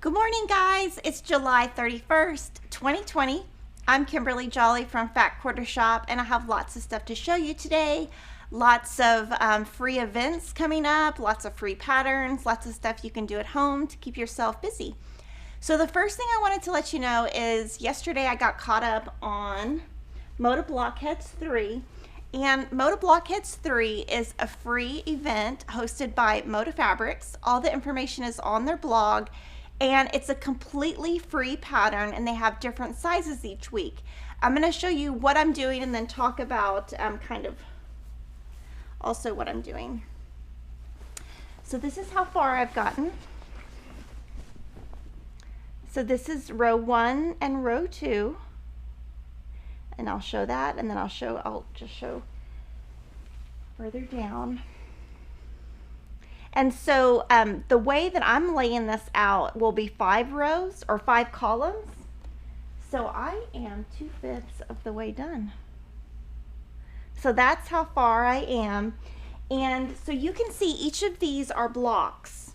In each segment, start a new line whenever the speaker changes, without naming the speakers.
Good morning, guys. It's July 31st, 2020. I'm Kimberly Jolly from Fat Quarter Shop, and I have lots of stuff to show you today. Lots of free events coming up, lots of free patterns, lots of stuff you can do at home to keep yourself busy. So the first thing I wanted to let you know is yesterday I got caught up on Moda Blockheads 3. And Moda Blockheads 3 is a free event hosted by Moda Fabrics. All the information is on their blog. And it's a completely free pattern, and they have different sizes each week. I'm going to show you what I'm doing and then talk about kind of also what I'm doing. So this is how far I've gotten. So this is row 1 and row 2. And I'll show that, and then I'll just show further down. And so the way that I'm laying this out will be 5 rows or 5 columns. So I am 2/5 of the way done. So that's how far I am. And so you can see each of these are blocks.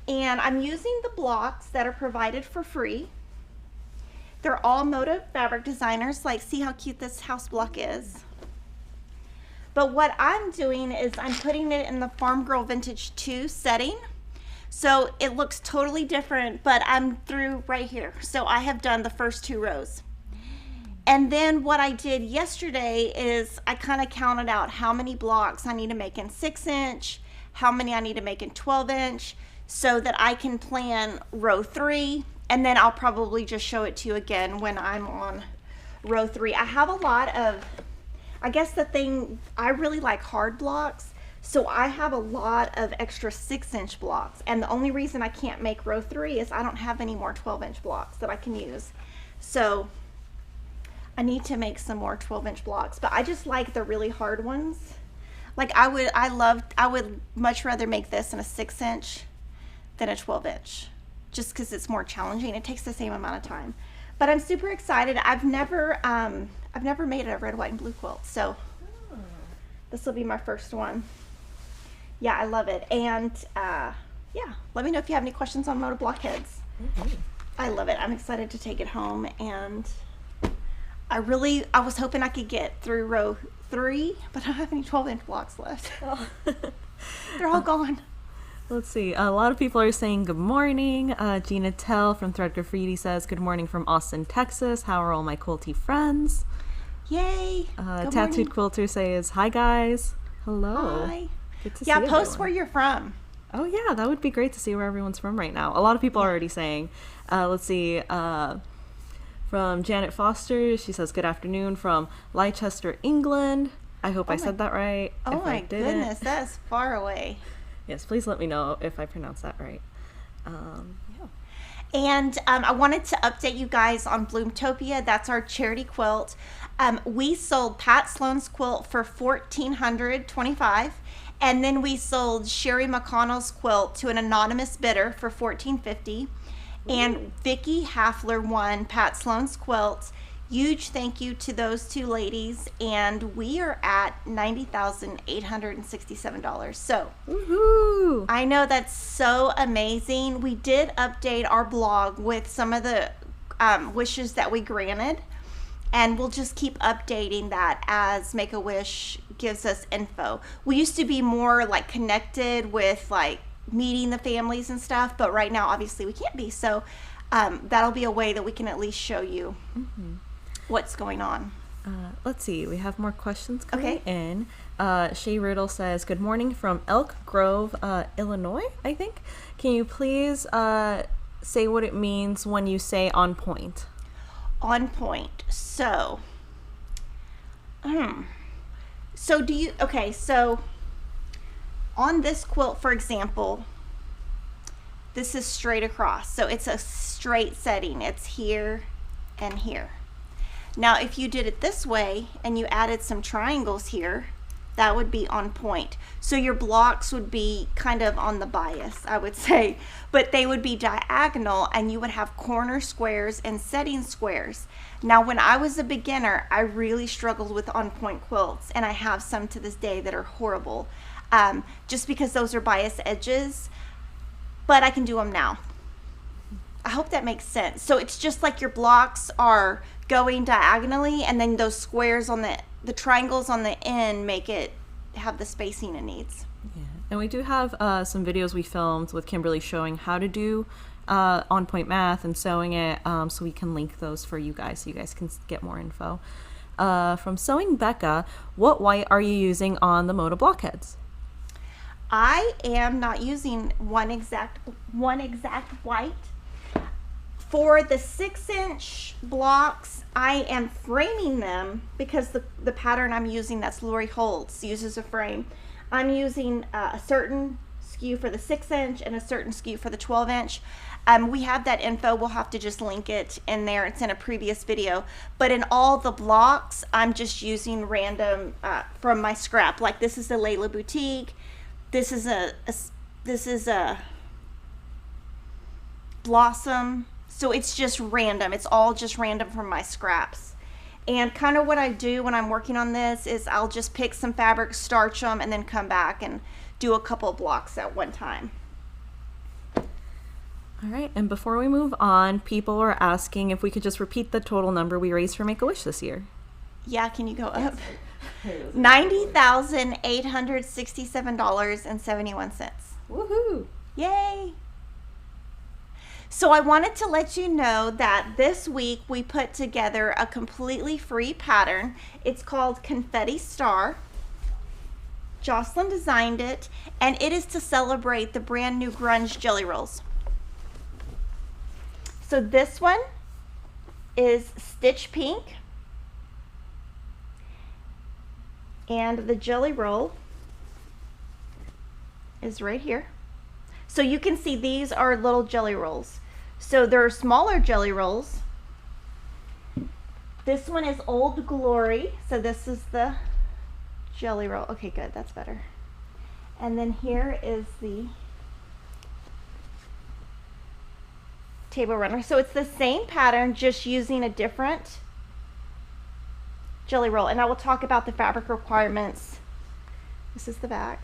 And I'm using the blocks that are provided for free. They're all Moda fabric designers. Like, see how cute this house block is. But what I'm doing is I'm putting it in the Farm Girl Vintage 2 setting. So it looks totally different, but I'm through right here. So I have done the first 2 rows. And then what I did yesterday is I kind of counted out how many blocks I need to make in 6-inch, how many I need to make in 12-inch, so that I can plan row 3. And then I'll probably just show it to you again when I'm on row 3. I have a lot of, I guess the thing, I really like hard blocks, so I have a lot of extra 6-inch blocks, and the only reason I can't make row 3 is I don't have any more 12-inch blocks that I can use. So I need to make some more 12-inch blocks, but I just like the really hard ones. Like I would much rather make this in a 6-inch than a 12-inch, just because it's more challenging. It takes the same amount of time. But I'm super excited. I've never made a red, white, and blue quilt, so this will be my first one. Yeah, I love it. And yeah, let me know if you have any questions on Moda Blockheads. I love it. I'm excited to take it home, and I was hoping I could get through row 3, but I don't have any 12-inch blocks left. Oh. They're all gone.
Let's see. A lot of people are saying good morning. Gina Tell from Thread Graffiti says good morning from Austin, Texas. How are all my quilty friends?
Yay!
Tattooed Quilter says hi guys. Hello.
Hi.
Good to
yeah,
see
post
everyone.
where you're from.
Oh yeah, that would be great to see where everyone's from right now. A lot of people are already saying. Let's see. From Janet Foster, she says good afternoon from Leicester, England. I hope I said that right.
Oh
if
my
I didn't,
goodness, that's far away.
Yes, please let me know if I pronounce that right.
Yeah. And I wanted to update you guys on Bloom-Topia. That's our charity quilt. We sold Pat Sloan's quilt for $1,425, and then we sold Sherry McConnell's quilt to an anonymous bidder for $1,450. And Vicki Hafler won Pat Sloan's quilt. Huge thank you to those 2 ladies, and we are at $90,867. So
Woohoo!
I know that's so amazing. We did update our blog with some of the wishes that we granted, and we'll just keep updating that as Make-A-Wish gives us info. We used to be more like connected with like meeting the families and stuff, but right now obviously we can't be, so that'll be a way that we can at least show you what's going on.
Let's see, we have more questions coming in. Shay Riddle says good morning from Elk Grove, Illinois, I think. Can you please say what it means when you say on point?
On point. So do you, so on this quilt, for example, this is straight across, so it's a straight setting. It's here and here. Now if you did it this way and you added some triangles here, that would be on point. So your blocks would be kind of on the bias, I would say, but they would be diagonal, and you would have corner squares and setting squares. Now when I was a beginner, I really struggled with on point quilts, and I have some to this day that are horrible. just because those are bias edges, but I can do them now. I hope that makes sense. So it's just like your blocks are going diagonally, and then those squares on the triangles on the end make it have the spacing it needs.
Yeah, and we do have some videos we filmed with Kimberly showing how to do on-point math and sewing it, so we can link those for you guys so you guys can get more info. From Sewing Becca, what white are you using on the Moda Blockheads?
I am not using one exact white. For the 6-inch blocks, I am framing them because the pattern I'm using, that's Lori Holt's, uses a frame. I'm using a certain SKU for the 6-inch and a certain SKU for the 12-inch. We have that info. We'll have to just link it in there. It's in a previous video. But in all the blocks, I'm just using random from my scrap. Like this is the Layla Boutique. This is a Blossom. So it's just random. It's all just random from my scraps. And kind of what I do when I'm working on this is I'll just pick some fabrics, starch them, and then come back and do a couple of blocks at one time.
All right, and before we move on, people are asking if we could just repeat the total number we raised for Make-A-Wish this year.
Yeah, can you go up? $90,867.71.
Woohoo!
Yay! So I wanted to let you know that this week we put together a completely free pattern. It's called Confetti Star. Jocelyn designed it, and it is to celebrate the brand new Grunge jelly rolls. So this one is Stitch Pink, and the jelly roll is right here. So you can see these are little jelly rolls. So there are smaller jelly rolls. This one is Old Glory. So this is the jelly roll. Okay, good, that's better. And then here is the table runner. So it's the same pattern, just using a different jelly roll. And I will talk about the fabric requirements. This is the back.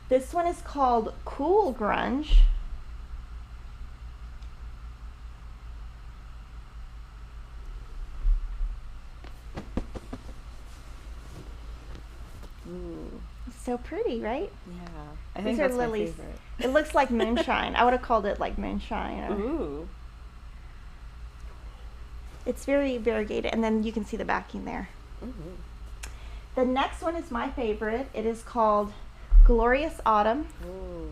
This one is called Cool Grunge.
Ooh.
It's so pretty, right?
Yeah, I think
These are
that's
lilies.
my favorite.
It looks like moonshine. I would have called it like moonshine.
Ooh.
It's very variegated, and then you can see the backing there.
Mm-hmm.
The next one is my favorite. It is called Glorious Autumn.
Ooh.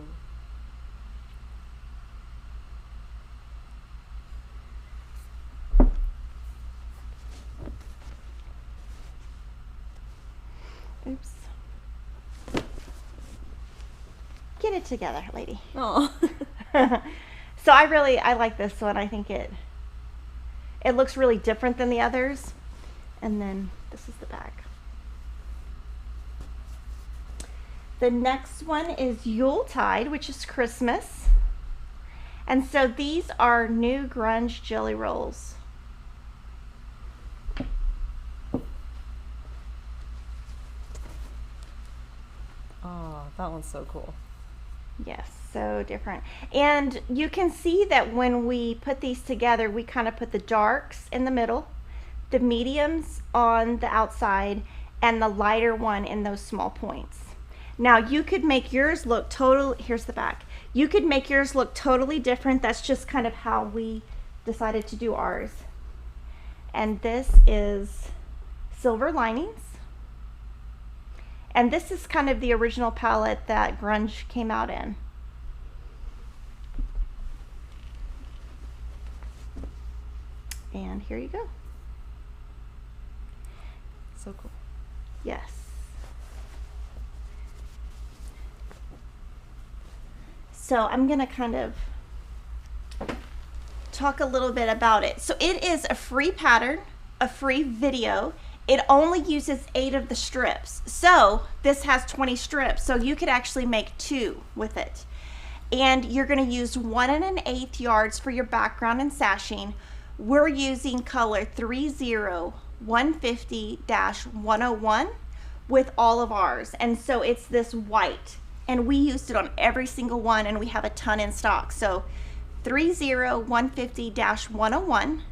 Oops. Get it together, lady.
Oh.
So I like this one. I think it looks really different than the others. And then this is the back. The next one is Yuletide, which is Christmas. And so these are new Grunge jelly rolls.
Oh, that one's so cool.
Yes, so different. And you can see that when we put these together, we kind of put the darks in the middle, the mediums on the outside, and the lighter one in those small points. Now you could make yours look here's the back. You could make yours look totally different. That's just kind of how we decided to do ours. And this is Silver Linings. And this is kind of the original palette that Grunge came out in. And here you go.
So cool.
Yes. So I'm going to kind of talk a little bit about it. So it is a free pattern, a free video. It only uses 8 of the strips. So this has 20 strips. So you could actually make 2 with it. And you're going to use 1 1/8 yards for your background and sashing. We're using color 30150-101 with all of ours. And so it's this white. and we used it on every single one, and we have a ton in stock. So 30150-101,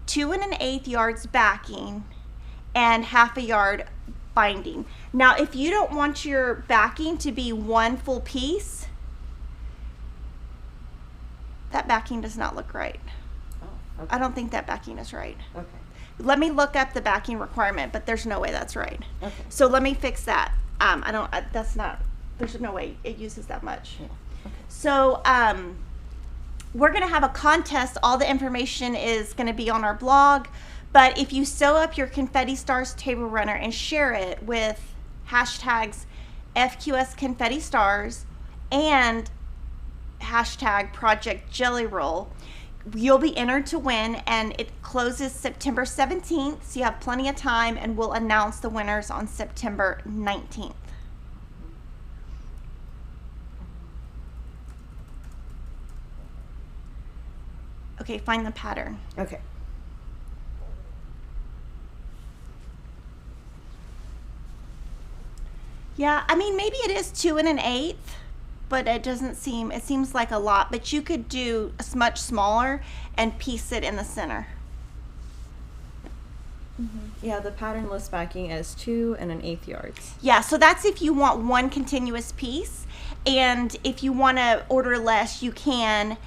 2 1/8 yards backing, and 1/2 yard binding. Now, if you don't want your backing to be one full piece, that backing does not look right.
Oh, okay.
I don't think that backing is right.
Okay.
Let me look up the backing requirement, but there's no way that's right.
Okay.
So let me fix that. That's not, there's no way it uses that much.
Yeah. Okay.
So we're going to have a contest. All the information is going to be on our blog. But if you sew up your Confetti Stars table runner and share it with hashtags FQS Confetti Stars and hashtag Project Jelly Roll, you'll be entered to win, and it closes September 17th, so you have plenty of time, and we'll announce the winners on September 19th. Okay, find the pattern.
Okay.
Yeah, I mean, maybe it is 2 1/8, but it seems like a lot, but you could do much smaller and piece it in the center.
Yeah, the pattern list backing is 2 1/8 yards.
Yeah, so that's if you want one continuous piece, and if you want to order less, you can,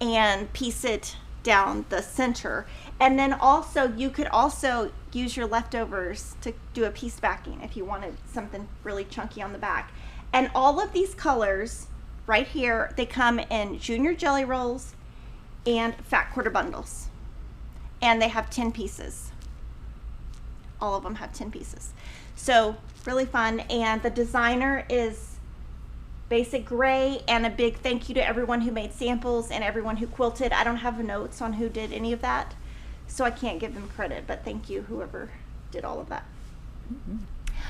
and piece it down the center. And then also, you could also use your leftovers to do a piece backing if you wanted something really chunky on the back. And all of these colors right here, they come in junior jelly rolls and fat quarter bundles. And they have 10 pieces. All of them have 10 pieces. So really fun. And the designer is basic gray, and a big thank you to everyone who made samples and everyone who quilted. I don't have notes on who did any of that, so I can't give them credit, but thank you whoever did all of that.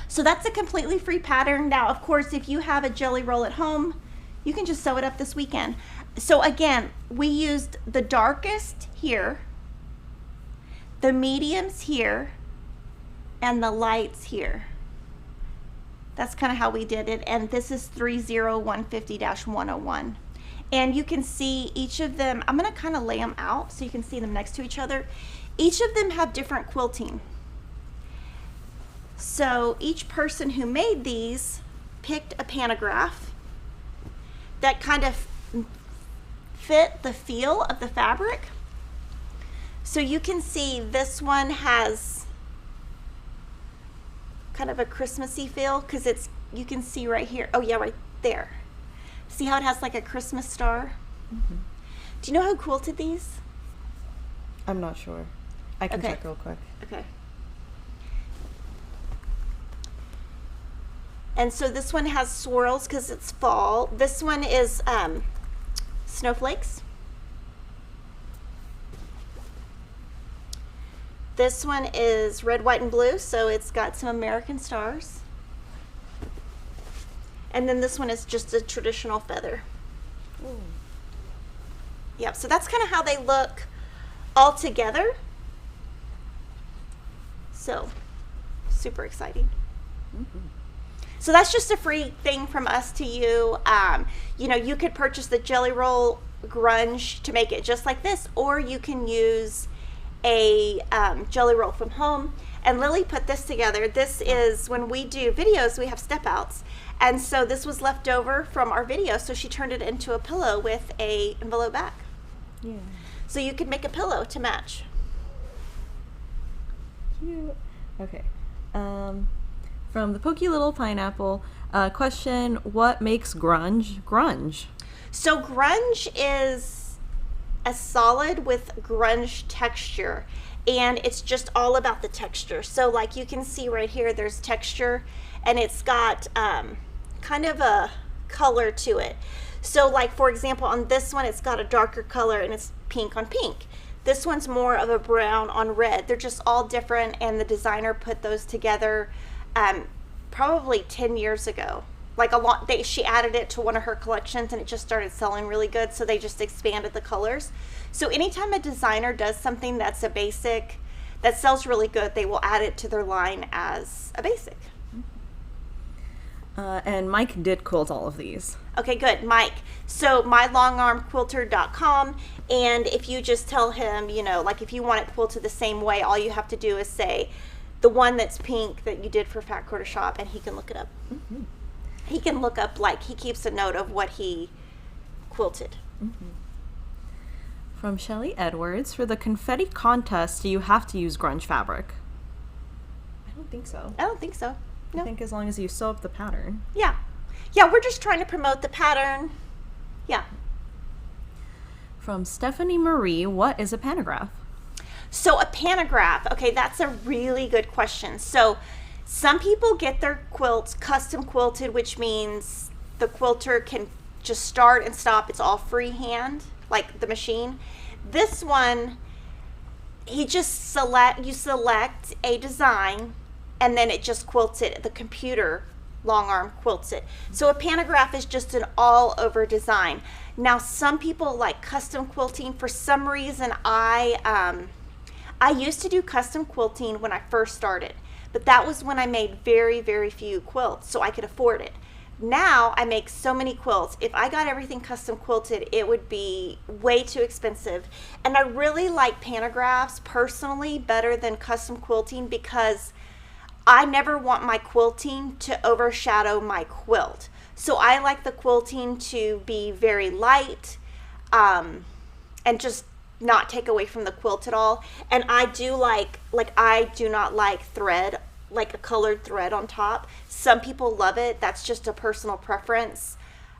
So that's a completely free pattern. Now, of course, if you have a jelly roll at home, you can just sew it up this weekend. So again, we used the darkest here, the mediums here, and the lights here. That's kind of how we did it. And this is 30150-101. And you can see each of them. I'm going to kind of lay them out so you can see them next to each other. Each of them have different quilting. So each person who made these picked a pantograph that kind of fit the feel of the fabric. So you can see this one has kind of a Christmassy feel, because it's, you can see right here, oh yeah, right there. See how it has like a Christmas star? Do you know who quilted these?
I'm not sure. I can
Okay.
check real quick.
Okay. And so this one has swirls because it's fall. This one is snowflakes. This one is red, white, and blue, so it's got some American stars. And then this one is just a traditional feather.
Ooh.
Yep, so that's kind of how they look all together. So, super exciting. So that's just a free thing from us to you. You know, you could purchase the Jelly Roll Grunge to make it just like this, or you can use a jelly roll from home. And Lily put this together. This is, when we do videos, we have step outs. And so this was left over from our video, so she turned it into a pillow with a envelope back.
Yeah.
So you could make a pillow to match.
Cute. Okay. From the Pokey Little Pineapple, question, what makes grunge grunge?
So grunge is a solid with grunge texture, and it's just all about the texture. So like you can see right here, there's texture, and it's got kind of a color to it. So like, for example, on this one, it's got a darker color and it's pink on pink. This one's more of a brown on red. They're just all different, and the designer put those together probably 10 years ago. Like she added it to one of her collections, and it just started selling really good, so they just expanded the colors. So anytime a designer does something that's a basic that sells really good, they will add it to their line as a basic.
And Mike did quilt all of these.
Okay, good. Mike. So mylongarmquilter.com. And if you just tell him, you know, like if you want it quilted the same way, all you have to do is say the one that's pink that you did for Fat Quarter Shop, and he can look it up. Mm-hmm. He can look up, like, he keeps a note of what he quilted.
Mm-hmm. From Shelly Edwards, for the confetti contest, do you have to use grunge fabric? I don't think so.
I don't think so. No.
I think as long as you sew up the pattern.
Yeah. Yeah, we're just trying to promote the pattern. Yeah.
From Stephanie Marie, what is a pantograph?
So a pantograph, okay, that's a really good question. So some people get their quilts custom quilted, which means the quilter can just start and stop. It's all freehand, like the machine. This one, you select a design, and then it just quilts it. The computer long arm quilts it. So a pantograph is just an all over design. Now some people like custom quilting. For some reason I used to do custom quilting when I first started, but that was when I made very, very few quilts, so I could afford it. Now I make so many quilts. If I got everything custom quilted, it would be way too expensive. And I really like pantographs personally better than custom quilting because I never want my quilting to overshadow my quilt. So I like the quilting to be very light and just not take away from the quilt at all. And I do I do not like thread, like a colored thread on top. Some people love it. That's just a personal preference.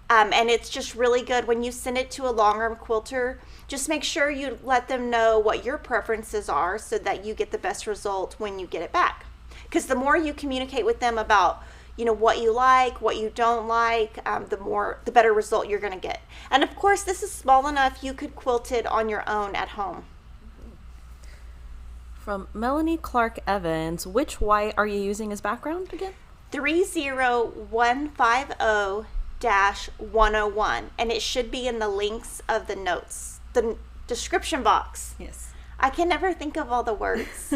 And it's just really good when you send it to a long arm quilter. Just make sure you let them know what your preferences are so that you get the best result when you get it back. Because the more you communicate with them about, you know, what you like, what you don't like, the better result you're going to get. And of course, this is small enough you could quilt it on your own at home.
From Melanie Clark Evans, which white are you using as background again?
30150-101, and it should be in the links of the notes, the description box.
Yes.
I can never think of all the words.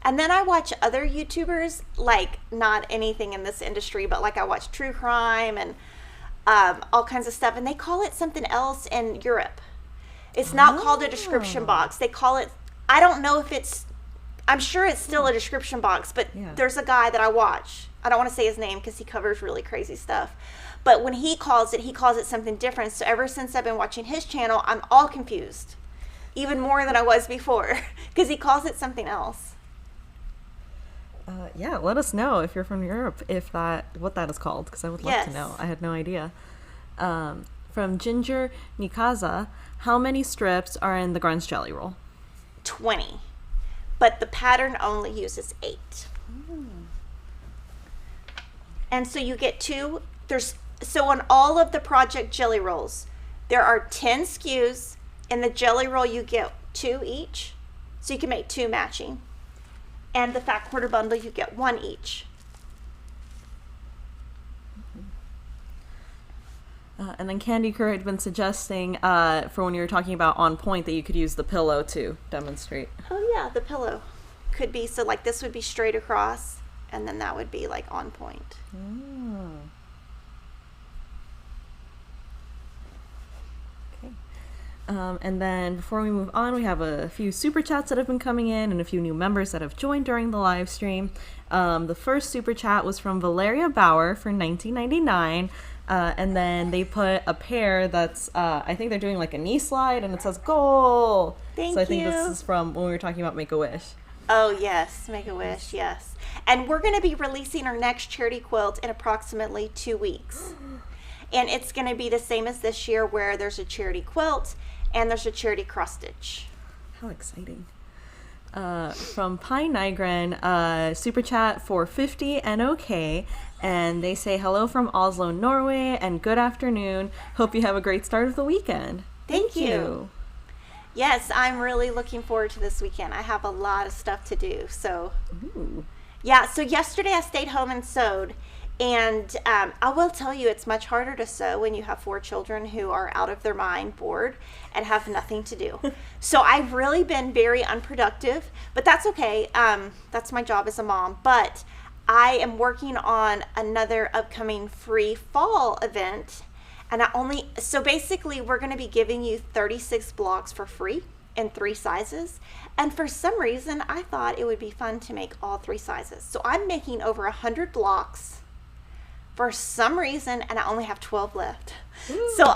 And then I watch other YouTubers, like not anything in this industry, but like I watch true crime and all kinds of stuff, and they call it something else in Europe. It's not called a description box. They call it, I don't know if it's, I'm sure it's still a description box, but there's a guy that I watch. I don't want to say his name because he covers really crazy stuff. But when he calls it something different. So ever since I've been watching his channel, I'm all confused, even more than I was before, because he calls it something else.
Yeah, let us know if you're from Europe, what that is called, because I would love to know. I had no idea. From Ginger Nikaza, how many strips are in the grunge jelly roll?
20, but the pattern only uses 8. And so you get 2. So on all of the project jelly rolls, there are 10 SKUs. In the jelly roll, you get 2 each, so you can make 2 matching. And the Fat Quarter bundle, you get 1 each.
And then Candy Kerr had been suggesting for when you were talking about on point that you could use the pillow to demonstrate.
Oh yeah, the pillow could be, so like this would be straight across, and then that would be like on point.
And then before we move on, we have a few super chats that have been coming in and a few new members that have joined during the live stream. The first super chat was from Valeria Bauer for $19.99. And then they put a pair that's, I think they're doing like a knee slide, and it says goal.
Thank you.
So I think this is from when we were talking about Make-A-Wish.
Oh yes, Make-A-Wish, yes. And we're going to be releasing our next charity quilt in approximately 2 weeks. And it's going to be the same as this year, where there's a charity quilt and there's a charity cross stitch.
How exciting. From Pine Nygren, super chat for 50 NOK, and they say hello from Oslo, Norway, and good afternoon. Hope you have a great start of the weekend.
Thank you. Yes, I'm really looking forward to this weekend. I have a lot of stuff to do. So, yeah, so yesterday I stayed home and sewed. And I will tell you, it's much harder to sew when you have 4 children who are out of their mind, bored, and have nothing to do. So I've really been very unproductive, but that's okay. That's my job as a mom. But I am working on another upcoming free fall event. And so basically we're going to be giving you 36 blocks for free in 3 sizes. And for some reason, I thought it would be fun to make all 3 sizes. So I'm making over 100 blocks for some reason, and I only have 12 left. Ooh. So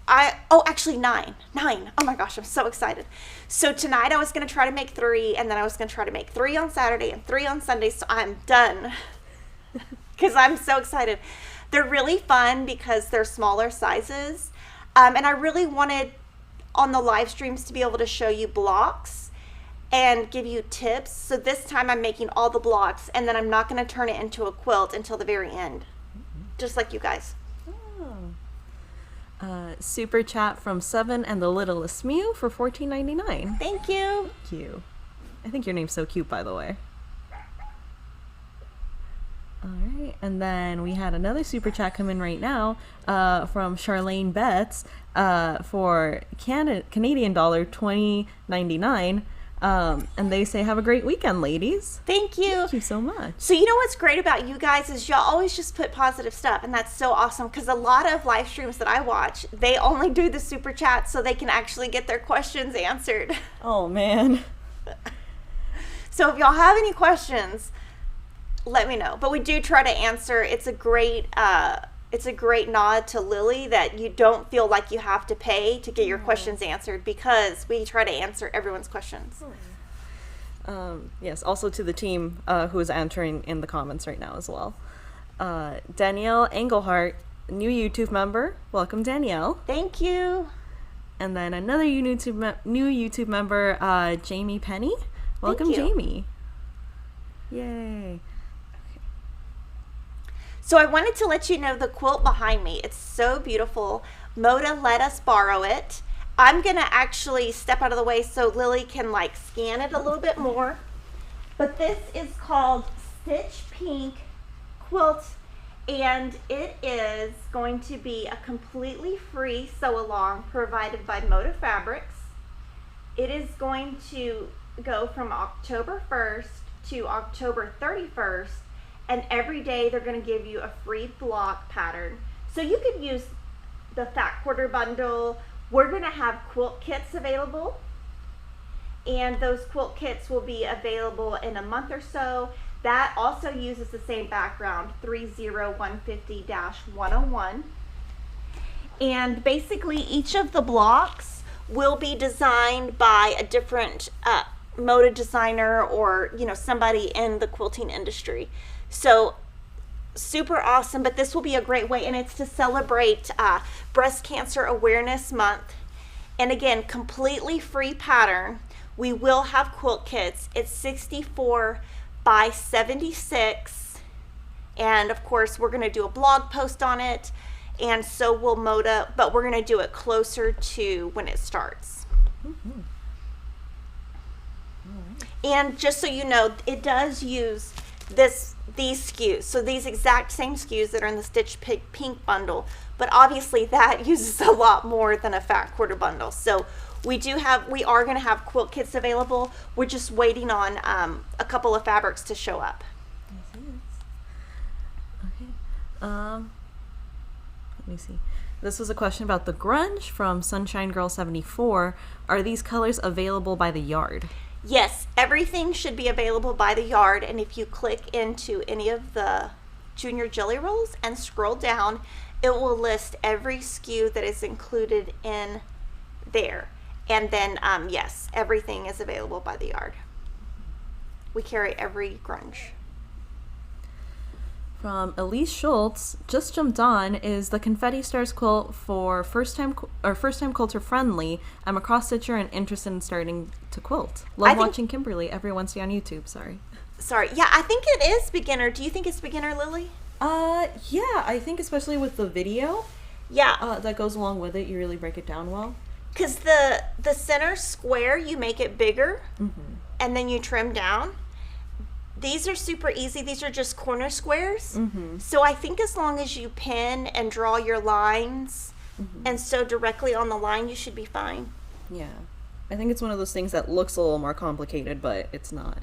actually 9. Oh my gosh, I'm so excited. So tonight I was going to try to make 3, and then I was going to try to make 3 on Saturday and 3 on Sunday. So I'm done because I'm so excited. They're really fun because they're smaller sizes. And I really wanted on the live streams to be able to show you blocks and give you tips. So this time I'm making all the blocks, and then I'm not going to turn it into a quilt until the very end. Just like you guys.
Super chat from Seven and the Littlest Mew for $14.99.
Thank you.
Thank you. I think your name's so cute, by the way. All right, and then we had another super chat come in right now from Charlene Betts for Canadian dollar $20.99. And they say, have a great weekend, ladies.
Thank you.
Thank you so much.
So you know what's great about you guys is y'all always just put positive stuff, and that's so awesome because a lot of live streams that I watch, they only do the super chat so they can actually get their questions answered.
Oh, man.
So if y'all have any questions, let me know. But we do try to answer. It's a great nod to Lily that you don't feel like you have to pay to get your questions answered because we try to answer everyone's questions.
Yes, also to the team who is answering in the comments right now as well. Danielle Engelhart, new YouTube member. Welcome, Danielle.
Thank you.
And then another new YouTube member, Jamie Penny. Welcome, Jamie. Yay.
So I wanted to let you know the quilt behind me. It's so beautiful. Moda let us borrow it. I'm going to actually step out of the way so Lily can like scan it a little bit more. But this is called Stitch Pink Quilt, and it is going to be a completely free sew along provided by Moda Fabrics. It is going to go from October 1st to October 31st. And every day they're going to give you a free block pattern. So you could use the Fat Quarter Bundle. We're going to have quilt kits available. And those quilt kits will be available in a month or so. That also uses the same background, 30150-101. And basically each of the blocks will be designed by a different Moda designer or, you know, somebody in the quilting industry. So super awesome, but this will be a great way, and it's to celebrate Breast Cancer Awareness Month. And again, completely free pattern. We will have quilt kits. It's 64 by 76, and of course we're going to do a blog post on it, and so will Moda, but we're going to do it closer to when it starts. Mm-hmm. Right. And just so you know, it does use these SKUs, so these exact same SKUs that are in the Stitch Pink bundle, but obviously that uses a lot more than a Fat Quarter bundle. So we are going to have quilt kits available. We're just waiting on a couple of fabrics to show up.
Yes, okay. Let me see. This was a question about the Grunge from Sunshine Girl 74. Are these colors available by the yard?
Yes, everything should be available by the yard, and if you click into any of the Junior Jelly Rolls and scroll down, it will list every SKU that is included in there. And then, yes, everything is available by the yard. We carry every Grunge.
From Elise Schultz, just jumped on, is the Confetti Stars quilt for first-time quilter friendly? I'm a cross-stitcher and interested in starting to quilt. Love watching Kimberly every Wednesday on YouTube. Sorry.
Yeah, I think it is beginner. Do you think it's beginner, Lily?
Yeah, I think especially with the video.
Yeah.
That goes along with it. You really break it down well.
Because the center square, you make it bigger, and then you trim down. These are super easy. These are just corner squares. So I think as long as you pin and draw your lines and sew directly on the line, you should be fine.
Yeah. I think it's one of those things that looks a little more complicated, but it's not.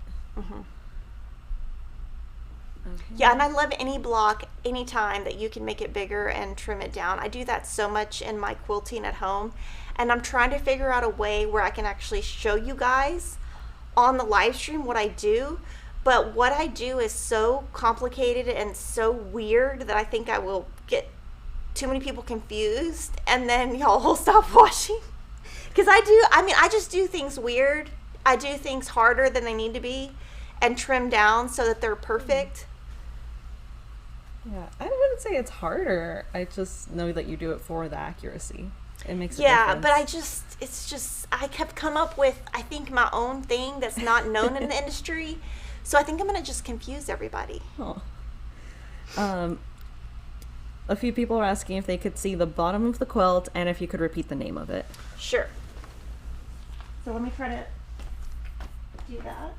Okay.
Yeah, and I love any block anytime that you can make it bigger and trim it down. I do that so much in my quilting at home, and I'm trying to figure out a way where I can actually show you guys on the live stream what I do. But what I do is so complicated and so weird that I think I will get too many people confused, and then y'all will stop watching. Because I just do things weird. I do things harder than they need to be and trim down so that they're perfect.
Yeah, I wouldn't say it's harder. I just know that you do it for the accuracy. It makes a
Yeah,
difference.
but I have come up with, I think, my own thing that's not known in the industry. So I think I'm going to just confuse everybody.
Oh. A few people are asking if they could see the bottom of the quilt and if you could repeat the name of it.
Sure. So let me try to do that.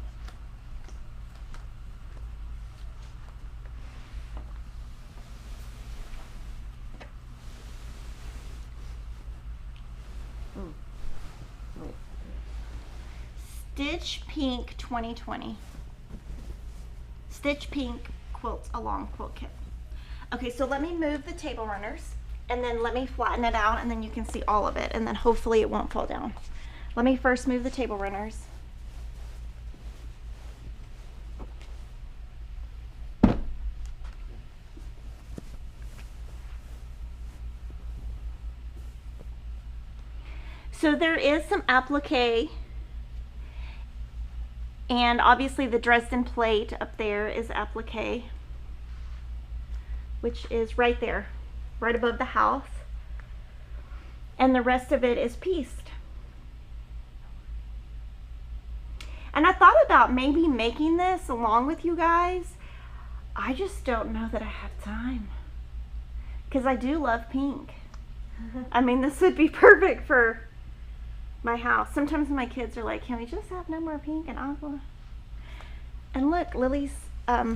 Stitch Pink 2020. Stitch Pink Quilt Along Quilt Kit. Okay, so let me move the table runners and then let me flatten it out and then you can see all of it and then hopefully it won't fall down. Let me first move the table runners. So there is some applique, and obviously the Dresden plate up there is applique, which is right there, right above the house. And the rest of it is pieced. And I thought about maybe making this along with you guys. I just don't know that I have time. Because I do love pink. I mean, this would be perfect for my house. Sometimes my kids are like, can we just have no more pink and aqua? And look, Lily's pillow.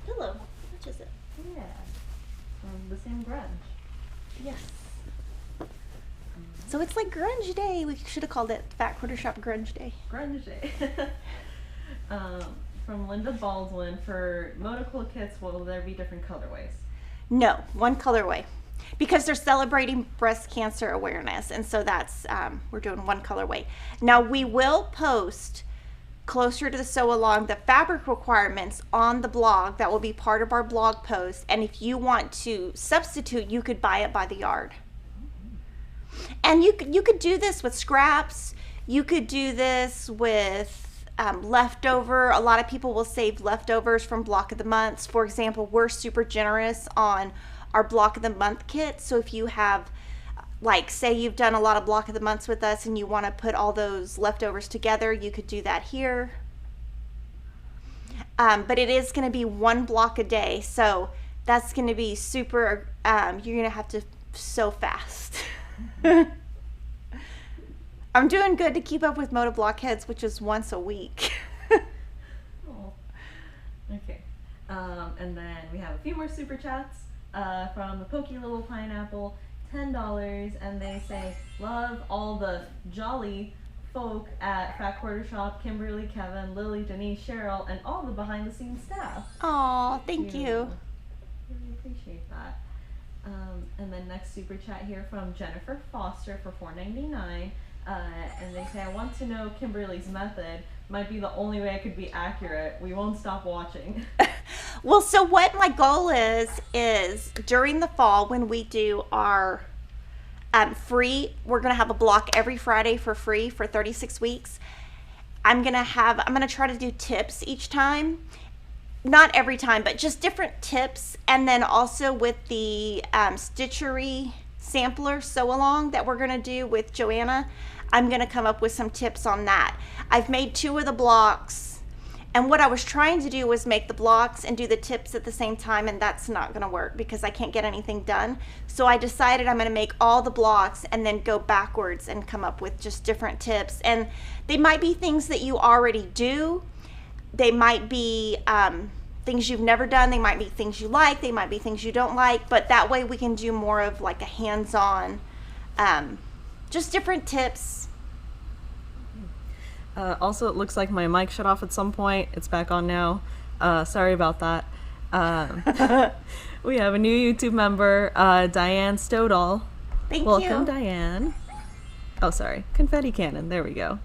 Which is it?
Yeah. The same grunge.
Yes. So it's like Grunge Day. We should have called it Fat Quarter Shop Grunge Day.
Grunge Day. From Linda Baldwin, for Moda Quilt kits, will there be different colorways?
No, one colorway. Because they're celebrating breast cancer awareness, and so that's we're doing one colorway. Now we will post closer to the sew along the fabric requirements on the blog. That will be part of our blog post, and if you want to substitute, you could buy it by the yard. And you could do this with scraps. You could do this with leftover. A lot of people will save leftovers from block of the months. For example, we're super generous on our block of the month kit. So if you have, like, say you've done a lot of block of the months with us and you want to put all those leftovers together, you could do that here. But it is going to be one block a day, so that's going to be super, you're going to have to sew fast. I'm doing good to keep up with Moda Blockheads, which is once a week.
Oh. Okay. And then we have a few more super chats from the Pokey Little Pineapple, $10, and they say, love all the jolly folk at Fat Quarter Shop, Kimberly, Kevin, Lily, Denise, Cheryl, and all the behind the scenes staff.
Aw, thank you.
Really appreciate that. And then next super chat here from Jennifer Foster for $4.99. And they say, I want to know Kimberly's method. Might be the only way I could be accurate. We won't stop watching.
Well, so what my goal is during the fall when we do our free, we're going to have a block every Friday for free for 36 weeks. I'm going to try to do tips each time. Not every time, but just different tips. And then also with the stitchery sampler sew along that we're going to do with Joanna, I'm going to come up with some tips on that. I've made 2 of the blocks, and what I was trying to do was make the blocks and do the tips at the same time, and that's not going to work because I can't get anything done. So I decided I'm going to make all the blocks and then go backwards and come up with just different tips. And they might be things that you already do. They might be things you've never done. They might be things you like. They might be things you don't like. But that way we can do more of like a hands-on, just different tips.
Also, it looks like my mic shut off at some point. It's back on now. Sorry about that. We have a new YouTube member, Diane Stodall. Welcome, Diane. Oh, sorry. Confetti cannon. There we go.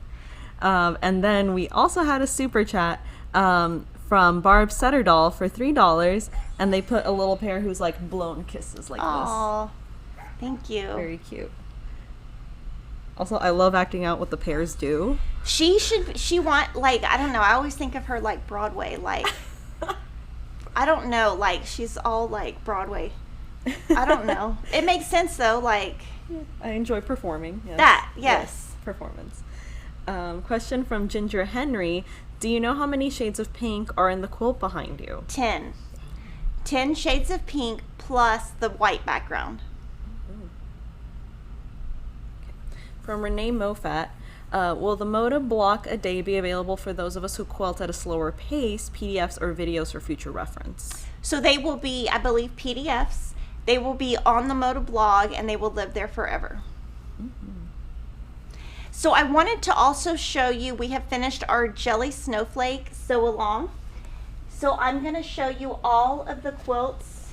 And then we also had a super chat from Barb Setterdahl for $3, and they put a little pair who's like blown kisses like
Aww, this. Thank you.
Very cute. Also, I love acting out what the pairs do.
She want, like, I don't know, I always think of her like Broadway, like, I don't know, like, she's all like Broadway. I don't know. It makes sense though, like.
I enjoy performing. Yes.
That, yes.
Performance. Question from Ginger Henry. Do you know how many shades of pink are in the quilt behind you?
10. 10 shades of pink plus the white background.
Okay. From Renee Mofat. Will the Moda block a day be available for those of us who quilt at a slower pace, PDFs or videos for future reference?
So they will be, I believe, PDFs. They will be on the Moda blog and they will live there forever. So I wanted to also show you, we have finished our Jelly Snowflake Sew Along. So I'm going to show you all of the quilts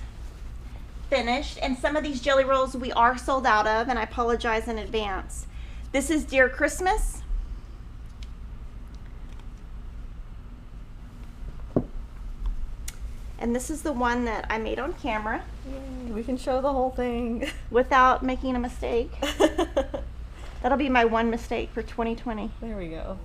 finished, and some of these jelly rolls we are sold out of, and I apologize in advance. This is Dear Christmas. And this is the one that I made on camera.
Yay, we can show the whole thing.
Without making a mistake. That'll be my one mistake for 2020.
There we go.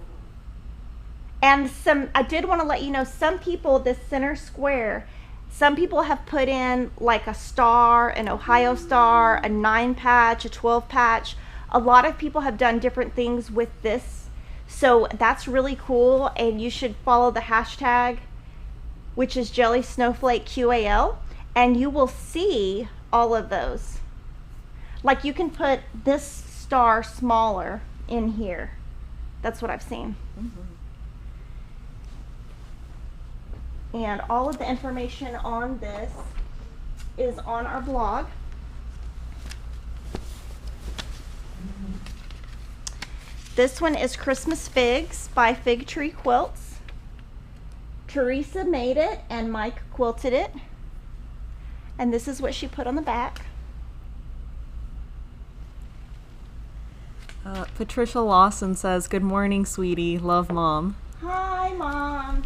And I did want to let you know, some people, this center square, some people have put in like a star, an Ohio star, a 9 patch, a 12 patch. A lot of people have done different things with this. So that's really cool, and you should follow the hashtag, which is Jelly Snowflake QAL, and you will see all of those. Like, you can put this star smaller in here. That's what I've seen. And all of the information on this is on our blog. This one is Christmas Figs by Fig Tree Quilts. Teresa made it and Mike quilted it. And this is what she put on the back.
Patricia Lawson says, "Good morning, sweetie. Love, Mom."
Hi, Mom.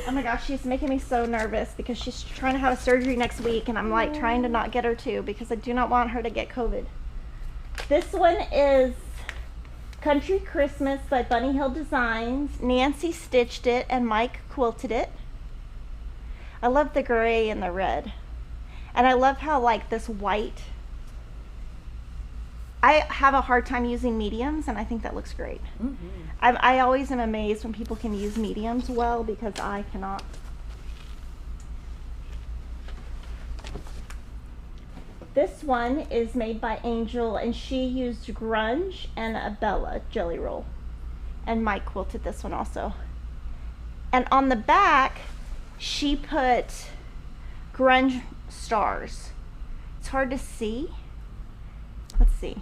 Oh my gosh, she's making me so nervous because she's trying to have a surgery next week, and I'm like trying to not get her to, because I do not want her to get COVID. This one is Country Christmas by Bunny Hill Designs. Nancy stitched it and Mike quilted it. I love the gray and the red. And I love how like this white, I have a hard time using mediums, and I think that looks great. I always am amazed when people can use mediums well, because I cannot. This one is made by Angel, and she used Grunge and a Bella jelly roll. And Mike quilted this one also. And on the back, she put Grunge stars. It's hard to see. Let's see.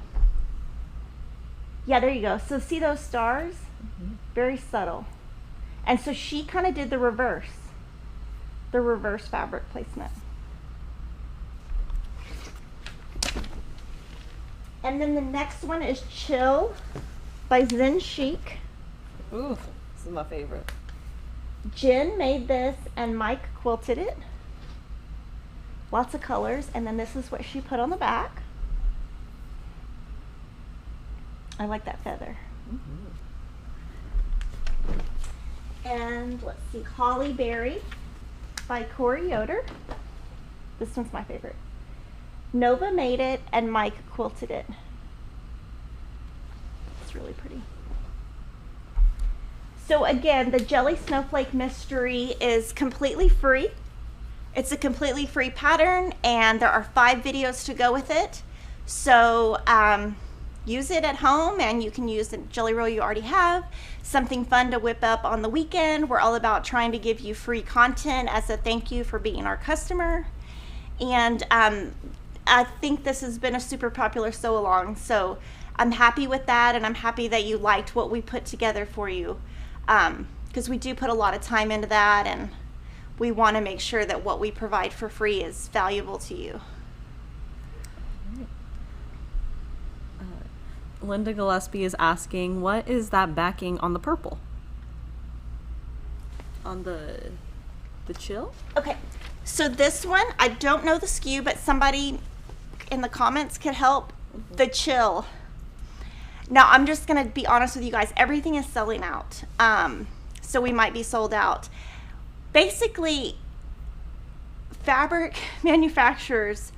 Yeah, there you go. So see those stars? Very subtle. And so she kind of did the reverse fabric placement. And then the next one is Chill by Zen Chic.
Ooh, this is my favorite.
Jen made this and Mike quilted it. Lots of colors. And then this is what she put on the back. I like that feather. And let's see, Holly Berry by Corey Yoder. This one's my favorite. Nova made it and Mike quilted it. It's really pretty. So again, the Jelly Snowflake Mystery is completely free. It's a completely free pattern, and there are 5 videos to go with it. So use it at home, and you can use the jelly roll you already have. Something fun to whip up on the weekend. We're all about trying to give you free content as a thank you for being our customer. And I think this has been a super popular sew along, so I'm happy with that, and I'm happy that you liked what we put together for you, because we do put a lot of time into that, and we want to make sure that what we provide for free is valuable to you.
Linda Gillespie is asking, what is that backing on the purple? On the chill?
Okay, so this one, I don't know the SKU, but somebody in the comments could help. The chill. Now, I'm just going to be honest with you guys. Everything is selling out. So we might be sold out. Basically, fabric manufacturers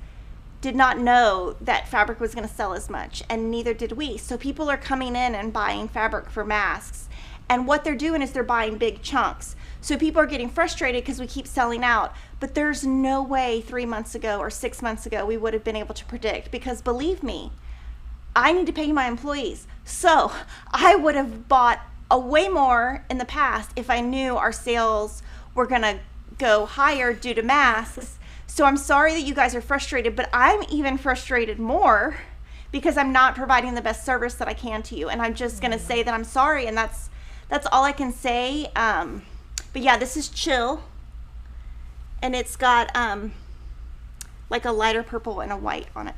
did not know that fabric was going to sell as much, and neither did we. So people are coming in and buying fabric for masks. And what they're doing is they're buying big chunks. So people are getting frustrated because we keep selling out. But there's no way 3 months ago or 6 months ago we would have been able to predict, because believe me, I need to pay my employees. So I would have bought a way more in the past if I knew our sales were going to go higher due to masks. So I'm sorry that you guys are frustrated, but I'm even frustrated more because I'm not providing the best service that I can to you. And I'm just going to say that I'm sorry, and that's all I can say. But yeah, this is chill, and it's got like a lighter purple and a white on it.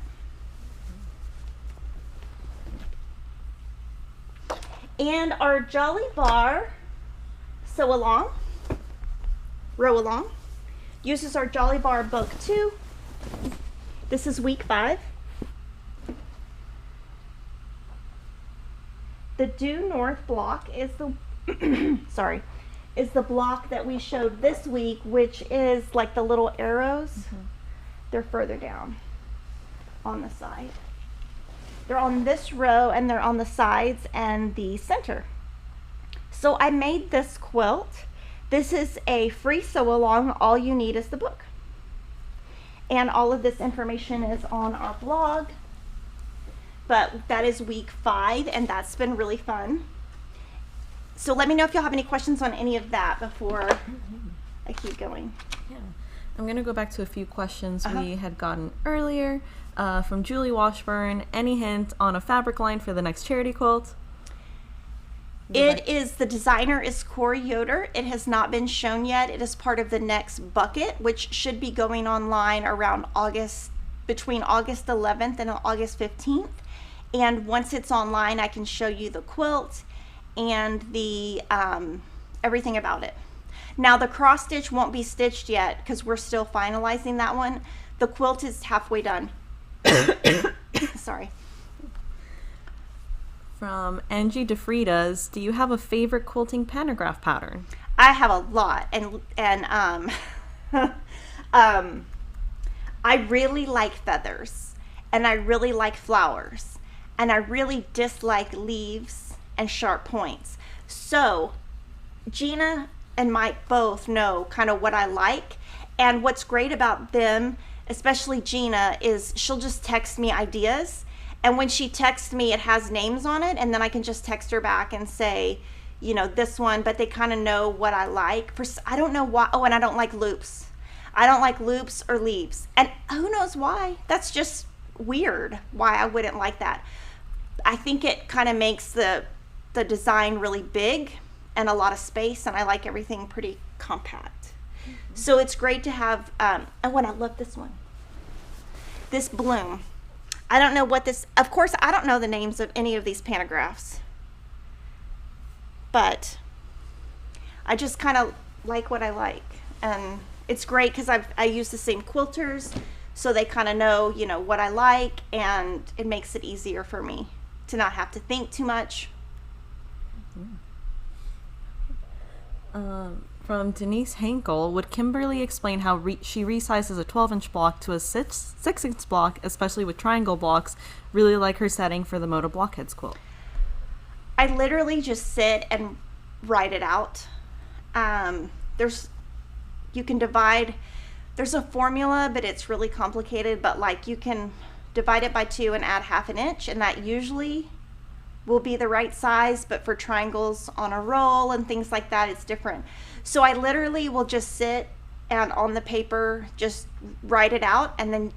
And our Jolly Bar Sew Along, Row Along, uses our Jolly Bar Book 2. This is week 5. The Due North block is the is the block that we showed this week, which is like the little arrows. Mm-hmm. They're further down on the side. They're on this row, and they're on the sides and the center. So I made this quilt. This is a free sew along. All you need is the book. And all of this information is on our blog. But that is week 5, and that's been really fun. So let me know if y'all have any questions on any of that before I keep going.
Yeah. I'm going to go back to a few questions we had gotten earlier. From Julie Washburn, any hint on a fabric line for the next charity quilt?
The designer is Corey Yoder. It has not been shown yet. It is part of the next bucket, which should be going online around between August 11th and August 15th. And once it's online, I can show you the quilt and the everything about it. Now the cross stitch won't be stitched yet because we're still finalizing that one. The quilt is halfway done. Sorry.
From Angie DeFridas, do you have a favorite quilting pantograph pattern?
I have a lot, and I really like feathers, and I really like flowers, and I really dislike leaves and sharp points. So Gina and Mike both know kind of what I like, and what's great about them, especially Gina, is she'll just text me ideas, and when she texts me it has names on it, and then I can just text her back and say, you know, this one, but they kind of know what I like. I don't know why. Oh, and I don't like loops. I don't like loops or leaves, and who knows why. That's just weird why I wouldn't like that. I think it kind of makes the design really big and a lot of space, and I like everything pretty compact. So it's great to have, and I love this one. This Bloom. I don't know what this, of course, I don't know the names of any of these pantographs, but I just kind of like what I like. And it's great because I use the same quilters, so they kind of know, you know, what I like, and it makes it easier for me to not have to think too much.
From Denise Henkel, would Kimberly explain how she resizes a 12-inch block to a 6-inch block, especially with triangle blocks? Really like her setting for the Moda Blockheads quilt.
I literally just sit and write it out. You can divide, there's a formula, but it's really complicated, but like you can divide it by 2 and add 1/2 inch, and that usually will be the right size, but for triangles on a roll and things like that, it's different. So I literally will just sit and on the paper just write it out and then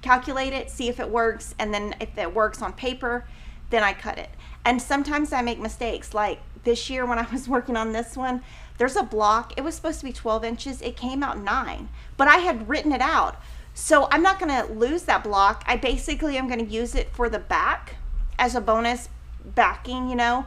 calculate it, see if it works, and then if it works on paper, then I cut it. And sometimes I make mistakes. Like this year when I was working on this one, There's a block. It was supposed to be 12 inches. It came out 9, but I had written it out. So I'm not going to lose that block. I basically am going to use it for the back as a bonus backing, you know.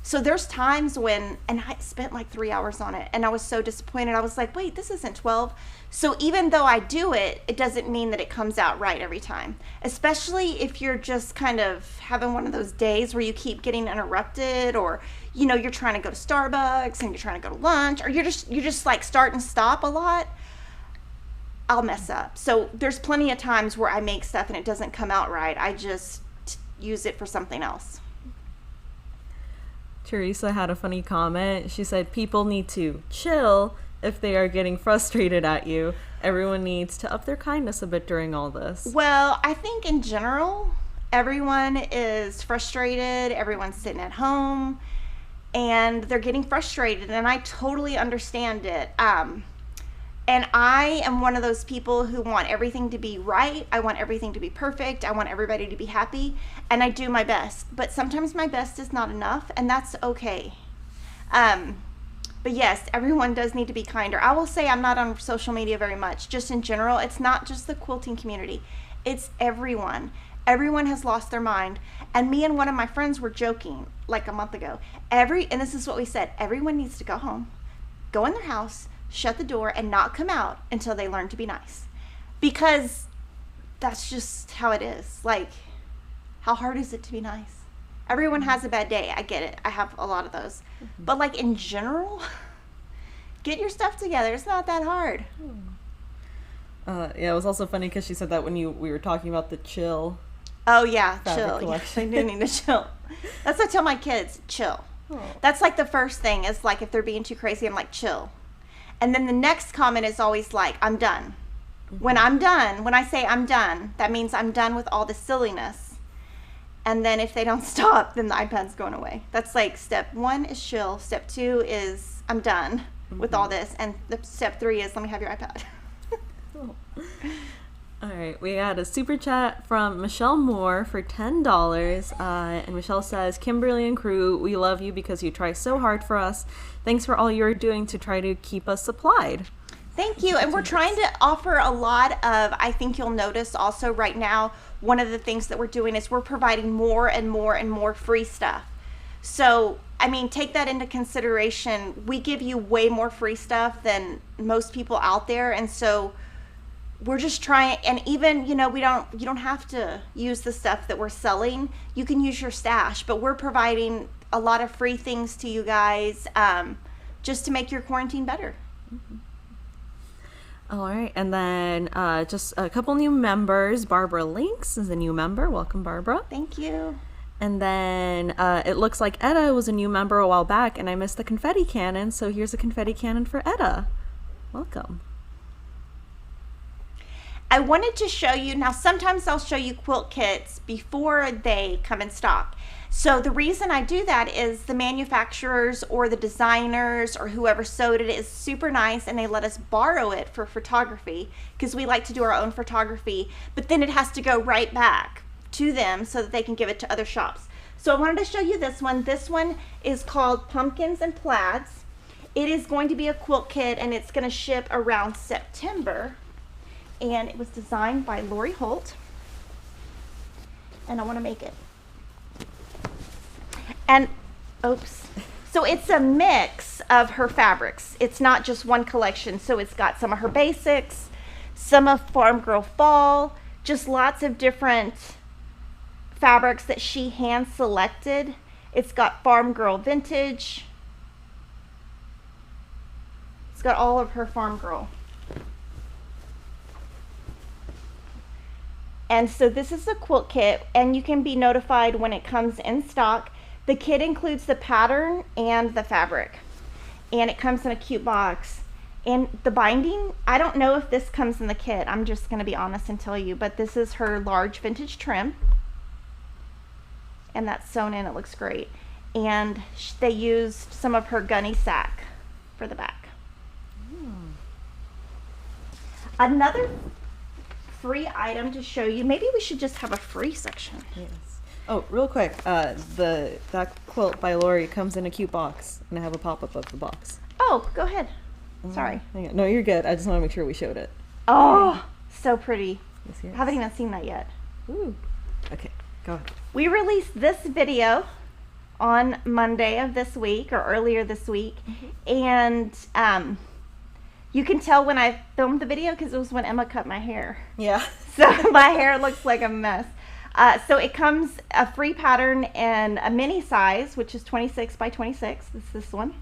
So there's times when, and I spent like 3 hours on it and I was so disappointed. I was like, wait, this isn't 12. So even though I do it, it doesn't mean that it comes out right every time, especially if you're just kind of having one of those days where you keep getting interrupted, or, you know, you're trying to go to Starbucks and you're trying to go to lunch, or you're just like start and stop a lot. I'll mess up. So there's plenty of times where I make stuff and it doesn't come out right. I just use it for something else.
Teresa had a funny comment. She said, people need to chill if they are getting frustrated at you. Everyone needs to up their kindness a bit during all this.
Well, I think in general, everyone is frustrated. Everyone's sitting at home and they're getting frustrated, and I totally understand it. And I am one of those people who want everything to be right. I want everything to be perfect. I want everybody to be happy. And I do my best. But sometimes my best is not enough, and that's okay. But yes, everyone does need to be kinder. I will say I'm not on social media very much. Just in general, it's not just the quilting community. It's everyone. Everyone has lost their mind. And me and one of my friends were joking like a month ago. And this is what we said. Everyone needs to go home, go in their house, shut the door, and not come out until they learn to be nice, because that's just how it is. Like, how hard is it to be nice? Everyone has a bad day. I get it. I have a lot of those. But like in general, get your stuff together. It's not that hard.
Yeah, it was also funny because she said that when we were talking about the chill.
Oh yeah,
fabric
chill.
collection.
Yeah, they do need to chill. That's what I tell my kids. Chill. Oh. That's like the first thing is like if they're being too crazy, I'm like, chill. And then the next comment is always like, I'm done. Mm-hmm. When I'm done, when I say I'm done, that means I'm done with all the silliness. And then if they don't stop, then the iPad's going away. That's like step 1 is chill. Step 2 is I'm done with all this. And step 3 is let me have your iPad.
Oh. All right, we had a super chat from Michelle Moore for $10. And Michelle says, Kimberly and crew, we love you because you try so hard for us. Thanks for all you're doing to try to keep us supplied.
Thank you. And we're trying to offer a lot of, I think you'll notice also right now, one of the things that we're doing is we're providing more and more and more free stuff. So, I mean, take that into consideration. We give you way more free stuff than most people out there. And so we're just trying, and even, you know, you don't have to use the stuff that we're selling. You can use your stash, but we're providing a lot of free things to you guys just to make your quarantine better.
Mm-hmm. All right, and then just a couple new members. Barbara Links is a new member. Welcome, Barbara.
Thank you.
And then it looks like Etta was a new member a while back, and I missed the confetti cannon, so here's a confetti cannon for Etta. Welcome.
I wanted to show you, now sometimes I'll show you quilt kits before they come in stock. So the reason I do that is the manufacturers or the designers or whoever sewed it is super nice, and they let us borrow it for photography because we like to do our own photography, but then it has to go right back to them so that they can give it to other shops. So I wanted to show you this one. This one is called Pumpkins and Plaids. It is going to be a quilt kit, and it's going to ship around September. And it was designed by Lori Holt, and I want to make it. And oops, so it's a mix of her fabrics. It's not just one collection. So it's got some of her basics, some of Farm Girl Fall, just lots of different fabrics that she hand selected. It's got Farm Girl Vintage. It's got all of her Farm Girl. And so this is a quilt kit, and you can be notified when it comes in stock. The kit includes the pattern and the fabric, and it comes in a cute box. And the binding, I don't know if this comes in the kit. I'm just going to be honest and tell you, but this is her large vintage trim, and that's sewn in. It looks great. And they used some of her gunny sack for the back. Another free item to show you. Maybe we should just have a free section.
Yes. Oh, real quick, that quilt by Lori comes in a cute box, and I have a pop-up of the box.
Oh, go ahead. Sorry.
Hang on. No, you're good. I just want to make sure we showed it.
Oh, so pretty.
Yes, yes.
I haven't even seen that yet.
Ooh. Okay, go ahead.
We released this video on Monday of this week, or earlier this week, and you can tell when I filmed the video because it was when Emma cut my hair.
Yeah.
So my hair looks like a mess. So it comes a free pattern in a mini size, which is 26 by 26. This one.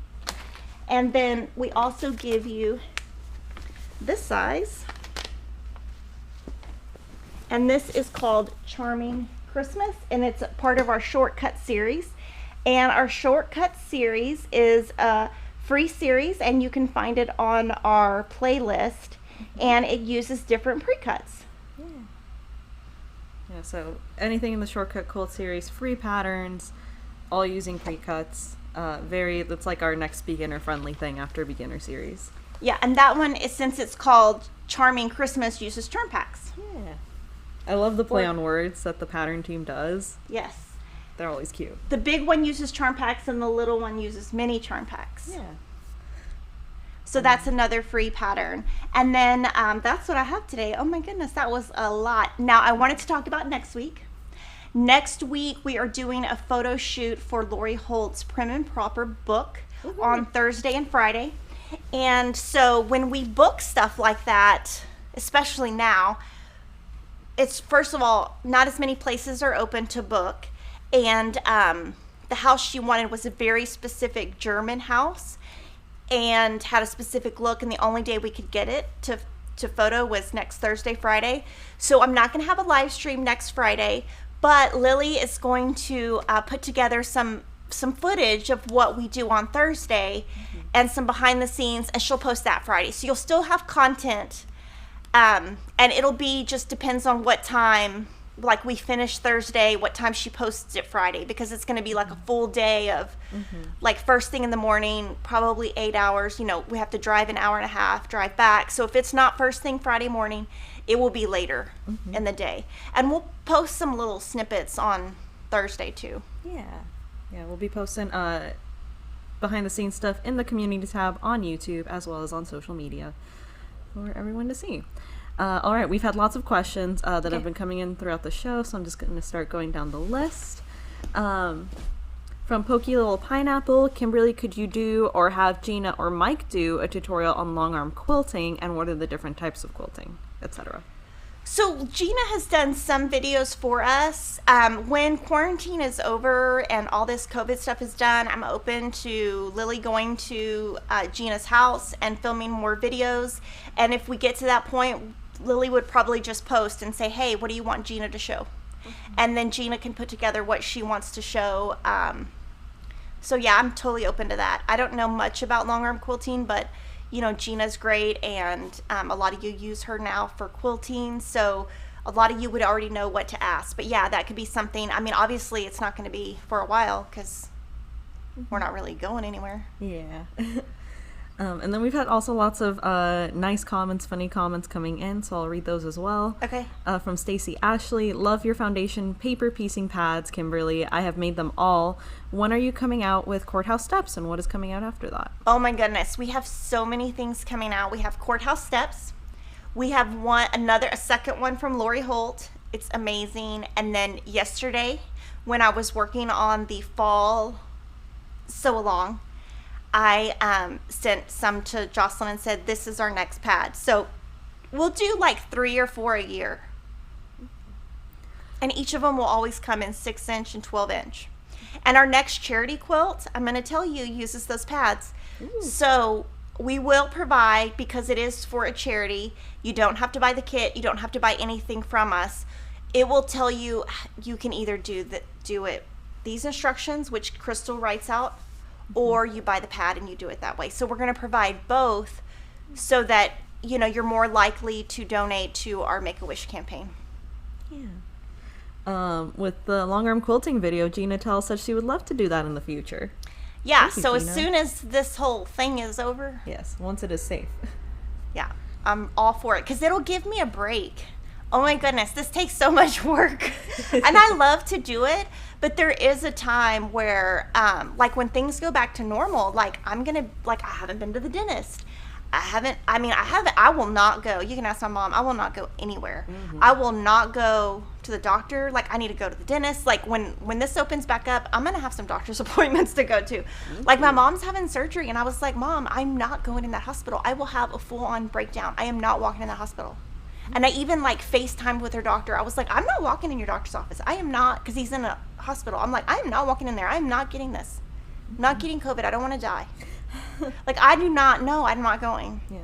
And then we also give you this size. And this is called Charming Christmas, and it's a part of our shortcut series. And our shortcut series is a free series, and you can find it on our playlist, and it uses different pre-cuts.
Yeah, so anything in the Shortcut Quilt series, free patterns, all using pre-cuts. It's like our next beginner-friendly thing after beginner series.
Yeah, and that one is, since it's called Charming Christmas, uses turn packs.
Yeah. I love the play on words that the pattern team does.
Yes.
They're always cute.
The big one uses charm packs, and the little one uses mini charm packs.
Yeah.
So that's another free pattern. And then that's what I have today. Oh my goodness, that was a lot. Now I wanted to talk about next week. Next week we are doing a photo shoot for Lori Holt's Prim and Proper book on Thursday and Friday. And so when we book stuff like that, especially now, it's, first of all, not as many places are open to book. And the house she wanted was a very specific German house and had a specific look, and the only day we could get it to photo was next Thursday, Friday. So I'm not going to have a live stream next Friday, but Lily is going to put together some footage of what we do on Thursday and some behind the scenes, and she'll post that Friday. So you'll still have content, and it'll be, just depends on what time, like we finish Thursday, what time she posts it Friday, because it's going to be like a full day of like first thing in the morning, probably 8 hours. You know, we have to drive an hour and a half, drive back. So if it's not first thing Friday morning, it will be later in the day. And we'll post some little snippets on Thursday too.
Yeah. Yeah, we'll be posting behind the scenes stuff in the community tab on YouTube as well as on social media for everyone to see. All right, we've had lots of questions that have been coming in throughout the show, so I'm just going to start going down the list. From Pokey Little Pineapple, Kimberly, could you do or have Gina or Mike do a tutorial on long arm quilting, and what are the different types of quilting, etc.?
So Gina has done some videos for us. When quarantine is over and all this COVID stuff is done, I'm open to Lily going to Gina's house and filming more videos. And if we get to that point, Lily would probably just post and say, hey, what do you want Gina to show? And then Gina can put together what she wants to show. So yeah, I'm totally open to that. I don't know much about long arm quilting, but you know, Gina's great, and a lot of you use her now for quilting, so a lot of you would already know what to ask. But yeah, that could be something. I mean, obviously it's not going to be for a while because we're not really going anywhere.
Yeah. And then we've had also lots of nice comments, funny comments coming in, so I'll read those as well.
Okay.
From Stacy Ashley, love your foundation paper piecing pads, Kimberly. I have made them all. When are you coming out with Courthouse Steps, and what is coming out after that?
Oh my goodness, we have so many things coming out. We have Courthouse Steps. We have a second one from Lori Holt. It's amazing. And then yesterday, when I was working on the fall sew along, I sent some to Jocelyn and said, this is our next pad. So we'll do like 3 or 4 a year. And each of them will always come in 6-inch and 12-inch. And our next charity quilt, I'm going to tell you, uses those pads. Ooh. So we will provide, because it is for a charity, you don't have to buy the kit, you don't have to buy anything from us. It will tell you, you can either do these instructions, which Crystal writes out, or you buy the pad and you do it that way. So we're going to provide both so that, you know, you're more likely to donate to our Make-A-Wish campaign.
Yeah. With the long arm quilting video, Gina tells us she would love to do that in the future.
Yeah, so as soon as this whole thing is over.
Yes, once it is safe.
Yeah, I'm all for it, because it'll give me a break. Oh my goodness, this takes so much work. And I love to do it, But there is a time where, like when things go back to normal, like I haven't been to the dentist. I will not go. You can ask my mom. I will not go anywhere. Mm-hmm. I will not go to the doctor. Like I need to go to the dentist. Like when this opens back up, I'm going to have some doctor's appointments to go to. Mm-hmm. Like my mom's having surgery and I was like, Mom, I'm not going in that hospital. I will have a full on breakdown. I am not walking in that hospital. Mm-hmm. And I even like FaceTimed with her doctor. I was like, I'm not walking in your doctor's office. I am not, because he's in a hospital. I'm like, I am not walking in there. I'm not getting this. I'm not getting COVID. I don't want to die. Like I do not know. I'm not going.
Yeah.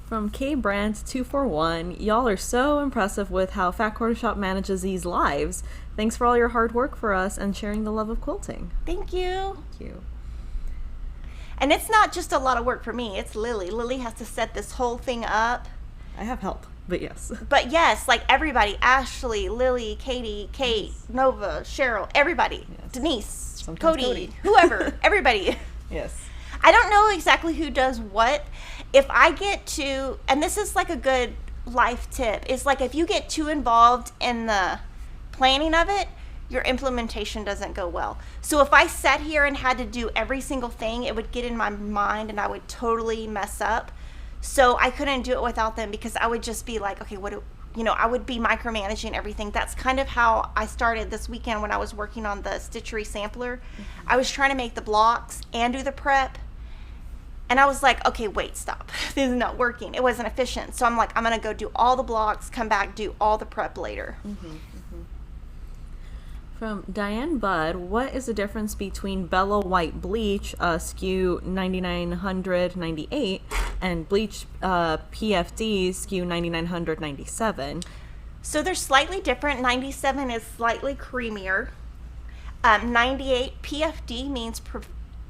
From K Brands 241, y'all are so impressive with how Fat Quarter Shop manages these lives. Thanks for all your hard work for us and sharing the love of quilting.
Thank you.
Thank you.
And it's not just a lot of work for me. It's Lily. Lily has to set this whole thing up.
I have help, but yes.
But yes, like everybody, Ashley, Lily, Katie, Kate, Nova, Cheryl, everybody, yes. Denise,
Sometimes Cody,
whoever, everybody.
Yes.
I don't know exactly who does what. If I get too, and this is like a good life tip, is like if you get too involved in the planning of it, your implementation doesn't go well. So if I sat here and had to do every single thing, it would get in my mind and I would totally mess up. So I couldn't do it without them because I would just be like, okay, I would be micromanaging everything. That's kind of how I started this weekend when I was working on the stitchery sampler. Mm-hmm. I was trying to make the blocks and do the prep. And I was like, okay, wait, stop. This is not working. It wasn't efficient. So I'm like, I'm going to go do all the blocks, come back, do all the prep later.
Mm-hmm. Mm-hmm. From Diane Budd, what is the difference between Bella White Bleach, SKU 9998, and Bleach PFD, SKU 9997?
So they're slightly different. 97 is slightly creamier. 98 PFD means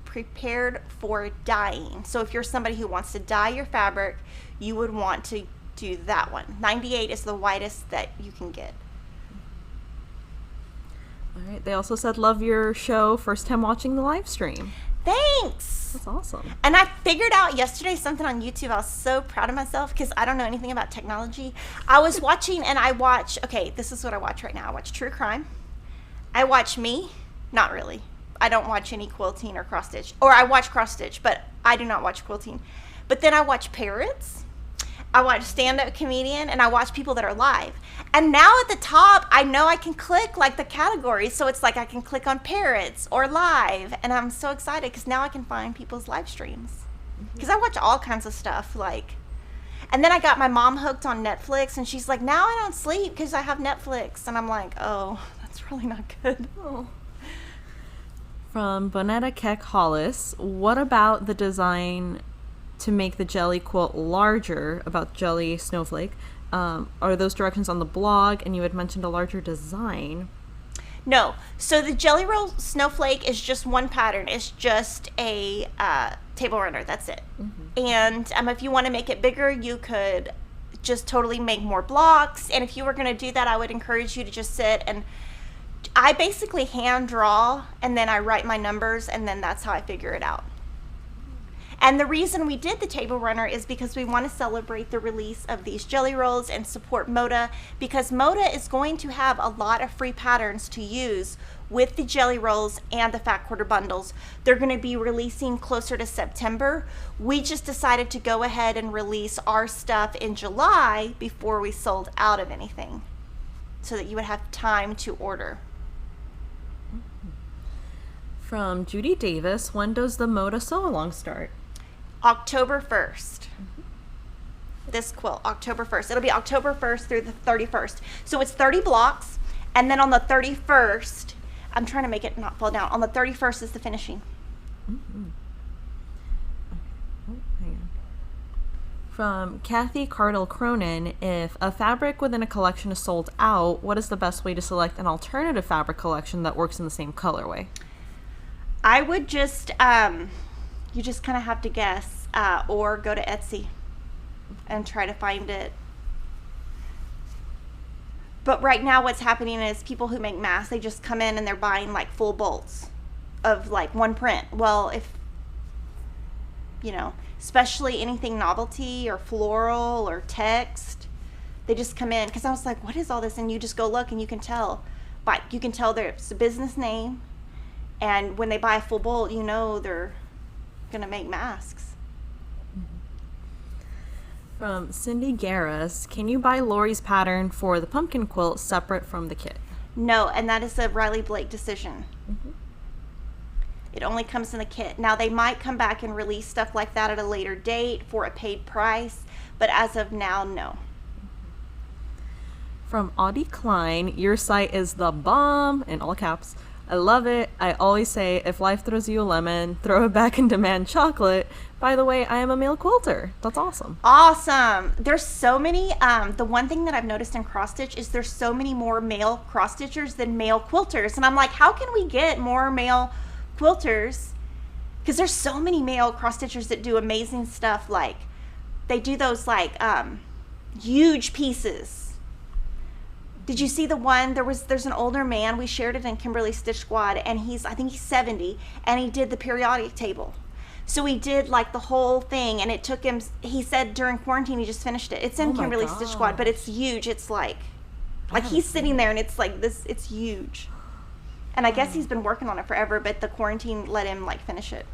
prepared for dyeing. So if you're somebody who wants to dye your fabric, you would want to do that one. 98 is the whitest that you can get.
All right. They also said, love your show. First time watching the live stream.
Thanks.
That's awesome.
And I figured out yesterday something on YouTube. I was so proud of myself because I don't know anything about technology. I was watching and this is what I watch right now. I watch true crime. I watch me. Not really. I don't watch any quilting or cross stitch. Or I watch cross stitch, but I do not watch quilting. But then I watch parrots. I watch stand-up comedian, and I watch people that are live. And now at the top, I know I can click like the categories. So it's like I can click on parrots or live. And I'm so excited because now I can find people's live streams. Because I watch all kinds of stuff. And then I got my mom hooked on Netflix, and she's like, now I don't sleep because I have Netflix. And I'm like, oh, that's really not good. Oh.
From Bonetta Keck Hollis, what about the design to make the jelly quilt larger, about jelly snowflake? Are those directions on the blog? And you had mentioned a larger design.
No. So the jelly roll snowflake is just one pattern. It's just a table runner. That's it. Mm-hmm. And if you want to make it bigger, you could just totally make more blocks. And if you were going to do that, I would encourage you to just sit and I basically hand draw and then I write my numbers and then that's how I figure it out. And the reason we did the table runner is because we want to celebrate the release of these jelly rolls and support Moda, because Moda is going to have a lot of free patterns to use with the jelly rolls and the fat quarter bundles. They're going to be releasing closer to September. We just decided to go ahead and release our stuff in July before we sold out of anything so that you would have time to order.
From Judy Davis, when does the Moda Sew Along start?
October 1st. Mm-hmm. This quilt, October 1st. It'll be October 1st through the 31st. So it's 30 blocks, and then on the 31st, I'm trying to make it not fall down. On the 31st is the finishing.
Mm-hmm. Okay. From Kathy Cardle Cronin, if a fabric within a collection is sold out, what is the best way to select an alternative fabric collection that works in the same colorway?
I would just, you just kind of have to guess, or go to Etsy and try to find it. But right now what's happening is people who make masks, they just come in and they're buying like full bolts of like one print. Well, if, especially anything novelty or floral or text, they just come in. Because I was like, what is all this? And you just go look and you can tell. buy, you can tell there's a business name, and when they buy a full bolt, you know they're gonna make masks.
From Cindy Garris, can you buy Lori's pattern for the pumpkin quilt separate from the kit?
No, and that is a Riley Blake decision. It only comes in the kit. Now, they might come back and release stuff like that at a later date for a paid price, but as of now, no.
From Audie Klein, your site is the bomb, in all caps. I love it. I always say, if life throws you a lemon, throw it back and demand chocolate. By the way, I am a male quilter. That's awesome.
Awesome. There's so many, the one thing that I've noticed in cross stitch is there's so many more male cross stitchers than male quilters. And I'm like, how can we get more male quilters? Because there's so many male cross stitchers that do amazing stuff. Like, they do those like huge pieces. Did you see the one, there's an older man, we shared it in Kimberly Stitch Squad, and I think he's 70, and he did the periodic table. So he did like the whole thing, and it took him, he said during quarantine he just finished it. It's in Kimberly Stitch Squad, but it's huge. It's like he's sitting there and it's like this, it's huge. And I guess he's been working on it forever, but the quarantine let him like finish it.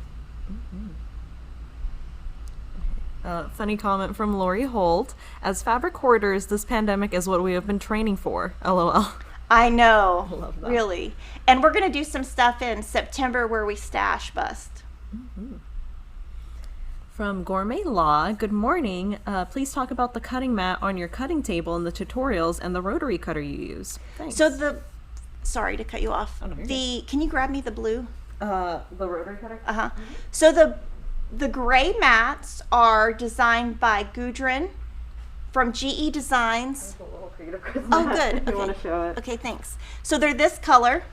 Funny comment from Lori Holt. As fabric hoarders, this pandemic is what we have been training for. LOL.
I know.
I love that.
Really. And we're going to do some stuff in September where we stash bust.
From Gourmet Law, good morning. Please talk about the cutting mat on your cutting table in the tutorials and the rotary cutter you use. Thanks.
So sorry to cut you off.
Oh, no, you're good.
Can you grab me the blue?
The rotary cutter?
So the gray mats are designed by Gudrun from GE Designs. Oh, good. Okay.
Want to show it?
Okay, thanks. So they're this color.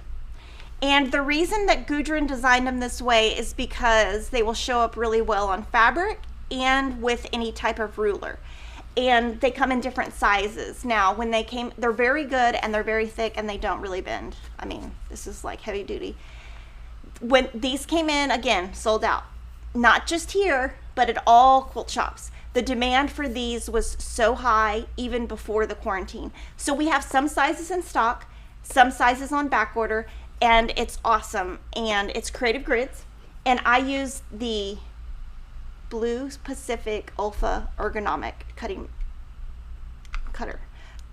And the reason that Gudrun designed them this way is because they will show up really well on fabric and with any type of ruler. And they come in different sizes. Now, when they came, they're very good and they're very thick and they don't really bend. I mean, this is like heavy duty. When these came in, again, sold out. Not just here, but at all quilt shops. The demand for these was so high even before the quarantine. So we have some sizes in stock, some sizes on back order, and it's awesome. And it's Creative Grids. And I use the Blue Pacific Ulfa ergonomic cutter.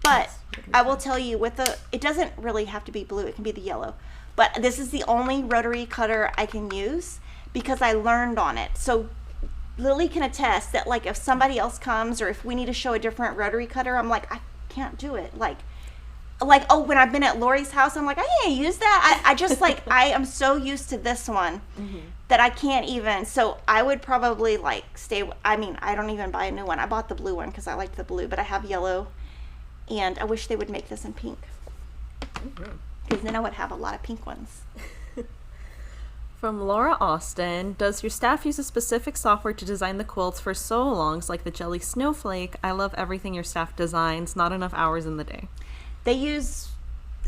But I will tell you, it doesn't really have to be blue, it can be the yellow. But this is the only rotary cutter I can use because I learned on it. So Lily can attest that like if somebody else comes or if we need to show a different rotary cutter, I'm like, I can't do it. Like oh, when I've been at Lori's house, I'm like, I can't use that. I just like, I am so used to this one that I can't even. So I would probably like I don't even buy a new one. I bought the blue one because I liked the blue, but I have yellow and I wish they would make this in pink because then I would have a lot of pink ones.
From Laura Austin, does your staff use a specific software to design the quilts for sew-alongs like the Jelly Snowflake? I love everything your staff designs. Not enough hours in the day.
They use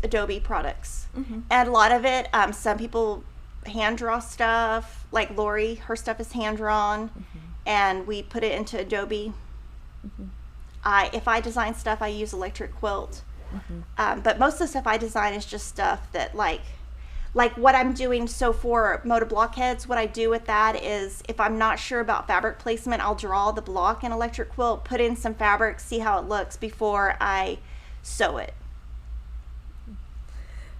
Adobe products. And a lot of it, some people hand draw stuff. Like Lori, her stuff is hand drawn, and we put it into Adobe. If I design stuff, I use Electric Quilt. But most of the stuff I design is just stuff that like what I'm doing. So for Moda Blockheads, what I do with that is if I'm not sure about fabric placement, I'll draw the block in Electric Quilt, put in some fabric, see how it looks before I sew it.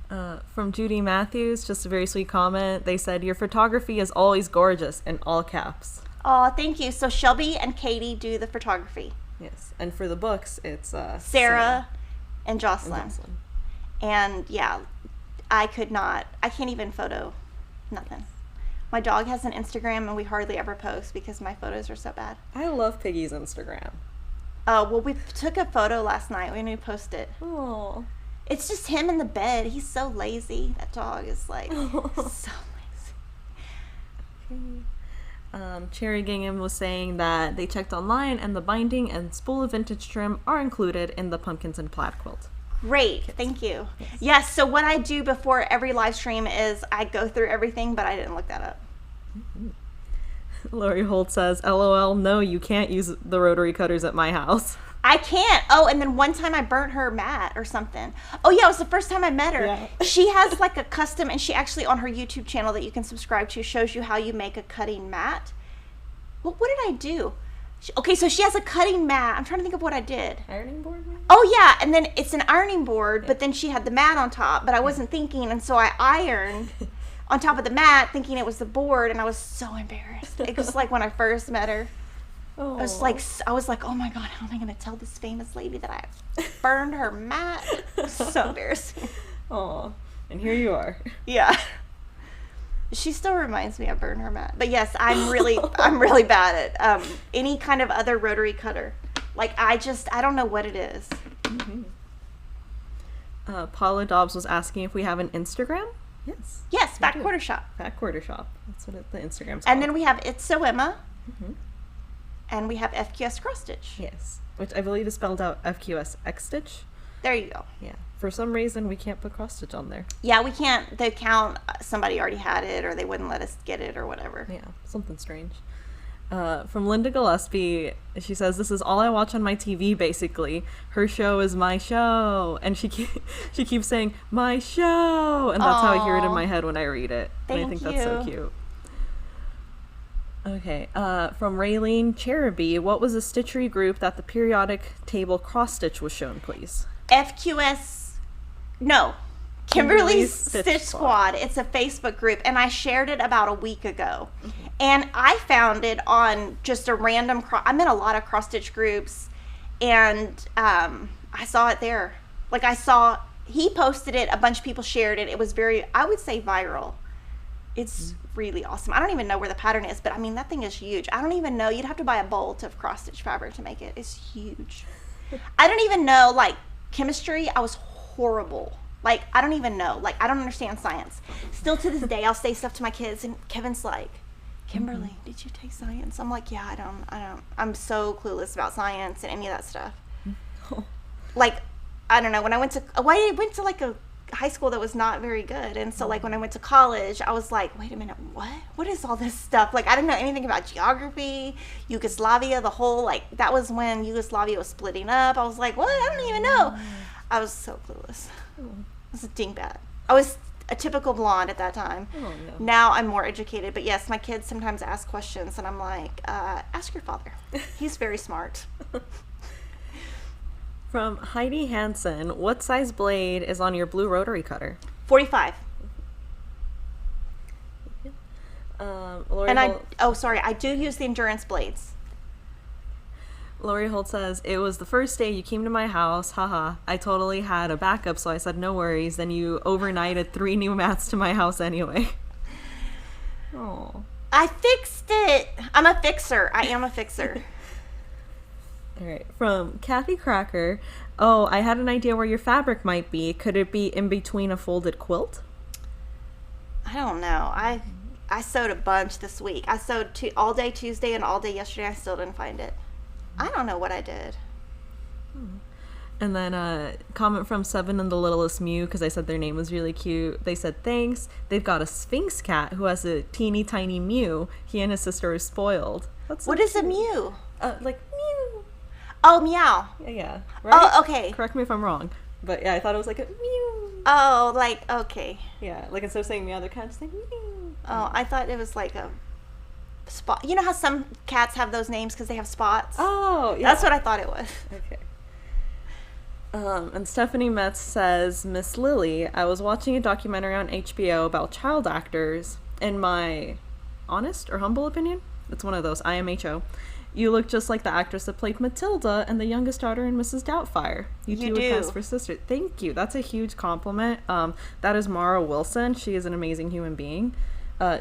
From Judy Matthews, just a very sweet comment. They said, your photography is always gorgeous, in all caps.
Oh, thank you. So Shelby and Katie do the photography.
Yes, and for the books, it's
Sarah and Jocelyn. And yeah, I can't even photo nothing. My dog has an Instagram and we hardly ever post because my photos are so bad.
I love Piggy's Instagram.
Oh, well, we took a photo last night. We need to post it.
Oh.
It's just him in the bed. He's so lazy. That dog is like so lazy.
Cherry Gingham was saying that they checked online and the binding and spool of vintage trim are included in the pumpkins and plaid quilt.
Great, thank you. Yes, so what I do before every live stream is I go through everything, but I didn't look that up.
Lori Holt says, LOL, no, you can't use the rotary cutters at my house.
I can't. Oh, and then one time I burnt her mat or something. Oh yeah, it was the first time I met her.
Yeah.
She has like a custom, and she actually on her YouTube channel that you can subscribe to shows you how you make a cutting mat. Well, what did I do? Okay, so she has a cutting mat. I'm trying to think of what I did.
Ironing board, maybe?
Oh yeah, and then it's an ironing board, but then she had the mat on top, but I wasn't thinking, and so I ironed on top of the mat thinking it was the board, and I was so embarrassed. It was like when I first met her.
Oh.
I was like, oh my God, how am I going to tell this famous lady that I burned her mat? It was so embarrassing.
Oh, and here you are.
Yeah. She still reminds me I burned her mat. But yes, I'm really bad at any kind of other rotary cutter. Like I don't know what it is.
Mm-hmm. Paula Dobbs was asking if we have an Instagram. Yes.
Yes, Back Quarter Shop.
Back Quarter Shop. That's what the Instagram's called.
And then we have It's So Emma.
Mm-hmm.
And we have FQS Cross Stitch.
Yes, which I believe is spelled out FQS X Stitch.
There you go.
Yeah. For some reason, we can't put cross stitch on there.
Yeah, we can't. The account, somebody already had it, or they wouldn't let us get it, or whatever.
Yeah, something strange. From Linda Gillespie, she says, "This is all I watch on my TV, basically. Her show is my show." And she keeps saying, "My show." And that's how I hear it in my head when I read it. And I think that's so cute. Okay, from Raylene Cheruby, what was the stitchery group that the periodic table cross stitch was shown, please?
Kimberly's Stitch Squad. It's a Facebook group, and I shared it about a week ago. Mm-hmm. And I found it on just a random I'm in a lot of cross stitch groups, and I saw it there. Like he posted it, a bunch of people shared it. It was very, I would say, viral. It's really awesome. I don't even know where the pattern is, but I mean, that thing is huge. I don't even know. You'd have to buy a bolt of cross stitch fabric to make it. It's huge. I don't even know, like, chemistry. I was horrible. Like, I don't even know. Like, I don't understand science. Still to this day, I'll say stuff to my kids, and Kevin's like, Kimberly, did you take science? I'm like, yeah, I don't. I'm so clueless about science and any of that stuff. Like, I don't know. When I went to like a high school that was not very good, and so like when I went to college, I was like, wait a minute, what is all this stuff? Like, I didn't know anything about geography, Yugoslavia, the whole, like, that was when Yugoslavia was splitting up. I was like, what? I don't even know. I was so clueless. I was a dingbat. I was a typical blonde at that time. Oh, no. Now I'm more educated, but yes, my kids sometimes ask questions, and I'm like, ask your father. He's very smart.
From Heidi Hansen, what size blade is on your blue rotary cutter?
45.
Lori
I do use the endurance blades.
Lori Holt says, it was the first day you came to my house. Haha. I totally had a backup, so I said no worries. Then you overnighted 3 new mats to my house anyway. Oh.
I fixed it. I'm a fixer. I am a fixer.
All right, from Kathy Cracker. Oh, I had an idea where your fabric might be. Could it be in between a folded quilt?
I don't know. I sewed a bunch this week. I sewed all day Tuesday and all day yesterday. I still didn't find it. I don't know what I did.
And then a comment from Seven and the Littlest Mew, because I said their name was really cute. They said, thanks. They've got a Sphinx cat who has a teeny tiny Mew. He and his sister are spoiled. That's so
what is a Mew?
Like Mew.
Oh, meow.
Yeah. Right?
Oh, okay.
Correct me if I'm wrong. But yeah, I thought it was like a mew.
Oh, like, okay.
Yeah, like instead of saying meow, they're kind of saying mew.
Oh, I thought it was like a spot. You know how some cats have those names because they have spots?
Oh, yeah.
That's what I thought it was.
Okay. And Stephanie Metz says, Miss Lily, I was watching a documentary on HBO about child actors. In my honest or humble opinion, it's one of those, IMHO. You look just like the actress that played Matilda and the youngest daughter in Mrs. Doubtfire. You two would pass for sister. Thank you. That's a huge compliment. That is Mara Wilson. She is an amazing human being.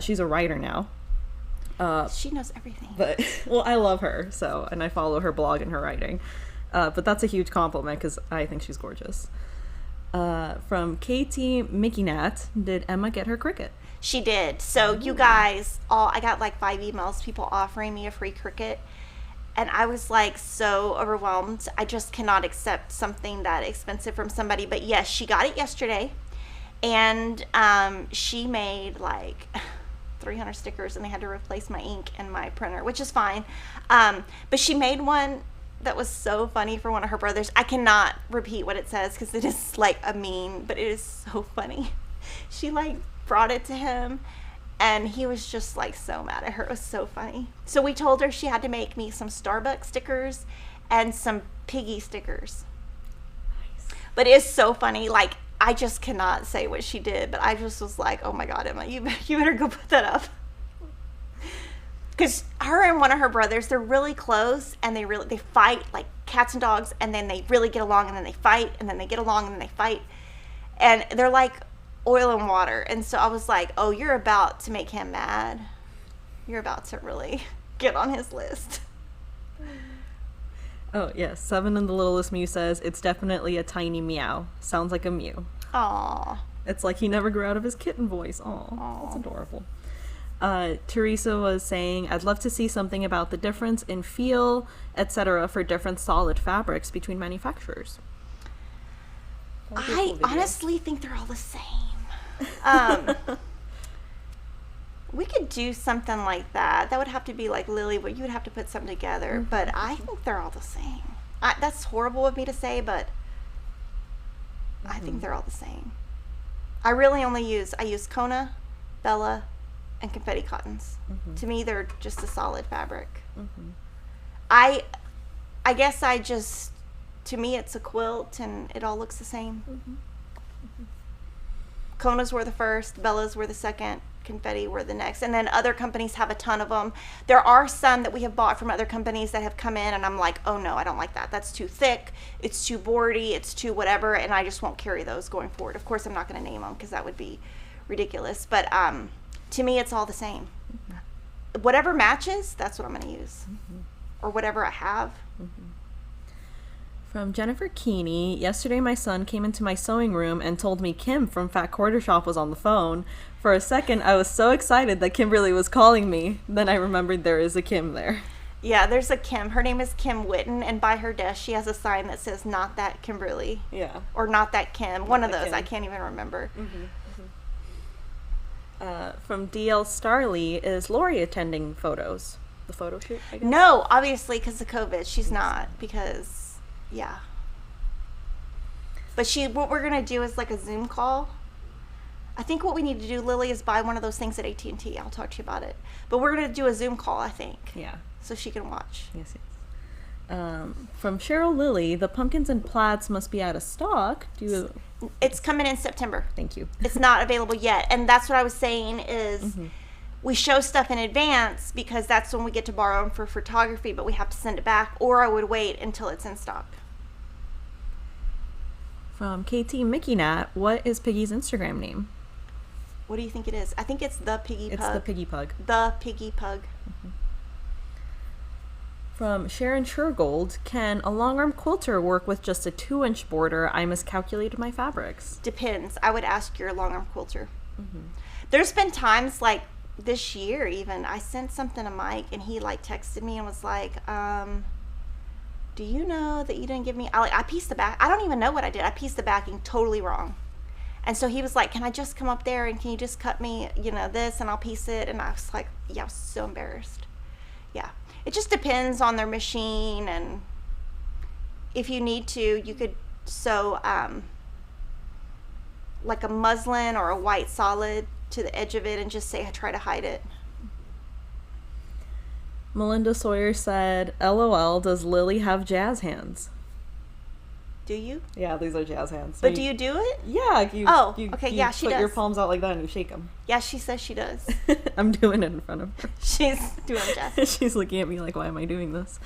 She's a writer now.
She knows everything.
But well, I love her, and I follow her blog and her writing. But that's a huge compliment because I think she's gorgeous. From Katie Mackinac, did Emma get her Cricut?
She did. So you guys, I got like 5 emails, people offering me a free Cricut. And I was like so overwhelmed. I just cannot accept something that expensive from somebody. But yes, she got it yesterday. And she made like 300 stickers, and they had to replace my ink and my printer, which is fine. But she made one that was so funny for one of her brothers. I cannot repeat what it says because it is like a meme, but it is so funny. She like brought it to him and he was just like so mad at her. It was so funny. So we told her she had to make me some Starbucks stickers and some piggy stickers. Nice. But it is so funny. Like, I just cannot say what she did, but I just was like, oh my God, Emma, you better go put that up. Because her and one of her brothers, they're really close, and they fight like cats and dogs, and then they really get along, and then they fight, and then they get along, and then they fight. And they're like oil and water. And so I was like, oh, you're about to make him mad. You're about to really get on his list.
Oh, yes. Seven and the Littlest Mew says, it's definitely a tiny meow. Sounds like a mew.
Aww.
It's like he never grew out of his kitten voice. Aww. That's adorable. Teresa was saying, I'd love to see something about the difference in feel, etc. for different solid fabrics between manufacturers.
I honestly think they're all the same. We could do something like that. That would have to be like Lily, but you would have to put something together. But I think they're all the same. That's horrible of me to say, but I think they're all the same. I really only use Kona, Bella, and Confetti cottons. To me, they're just a solid fabric. I guess to me, it's a quilt, and it all looks the same. Kona's were the first, Bella's were the second, Confetti were the next, and then other companies have a ton of them. There are some that we have bought from other companies that have come in, and I'm like, oh no, I don't like that. That's too thick, it's too boardy, it's too whatever, and I just won't carry those going forward. Of course, I'm not going to name them because that would be ridiculous, but to me, it's all the same. Whatever matches, that's what I'm going to use, or whatever I have.
From Jennifer Keeney, yesterday my son came into my sewing room and told me Kim from Fat Quarter Shop was on the phone. For a second, I was so excited that Kimberly was calling me. Then I remembered there is a Kim there.
Yeah, there's a Kim. Her name is Kim Witten, and by her desk, she has a sign that says, not that Kimberly. Yeah. Or not that Kim. One of those. Kim. I can't even remember.
From DL Starley, is Lori attending photos? The photo shoot, I guess?
No, obviously, because of COVID. She's not, because... Yeah. But what we're going to do is like a Zoom call. I think what we need to do, Lily, is buy one of those things at AT&T. I'll talk to you about it. But we're going to do a Zoom call, I think.
Yeah.
So she can watch.
Yes. From Cheryl Lilly, the pumpkins and plaids must be out of stock.
It's coming in September.
Thank you.
It's not available yet. And that's what I was saying is... We show stuff in advance because that's when we get to borrow them for photography, but we have to send it back, or I would wait until it's in stock.
From KT Mackinac, what is Piggy's Instagram name?
What do you think it is? I think it's the Piggy Pug.
It's the Piggy Pug.
The Piggy Pug.
From Sharon Shergold, can a long-arm quilter work with just a 2-inch border? I miscalculated my fabrics.
Depends. I would ask your long-arm quilter. There's been times like this year even, I sent something to Mike and he like texted me and was like, do you know that you didn't give me, I pieced the back. I don't even know what I did. I pieced the backing totally wrong. And so he was like, can I just come up there and can you just cut me, this and I'll piece it? And I was like, yeah, I was so embarrassed. Yeah. It just depends on their machine, and if you need to, you could sew like a muslin or a white solid to the edge of it and just say, try to hide it.
Melinda Sawyer said, LOL, does Lily have jazz hands?
Do you?
Yeah, these are jazz hands.
But do you do it?
Yeah.
She
put
does.
Your palms out like that and you shake them.
Yeah, she says she does.
I'm doing it in front of her.
She's doing jazz.
She's looking at me like, why am I doing this?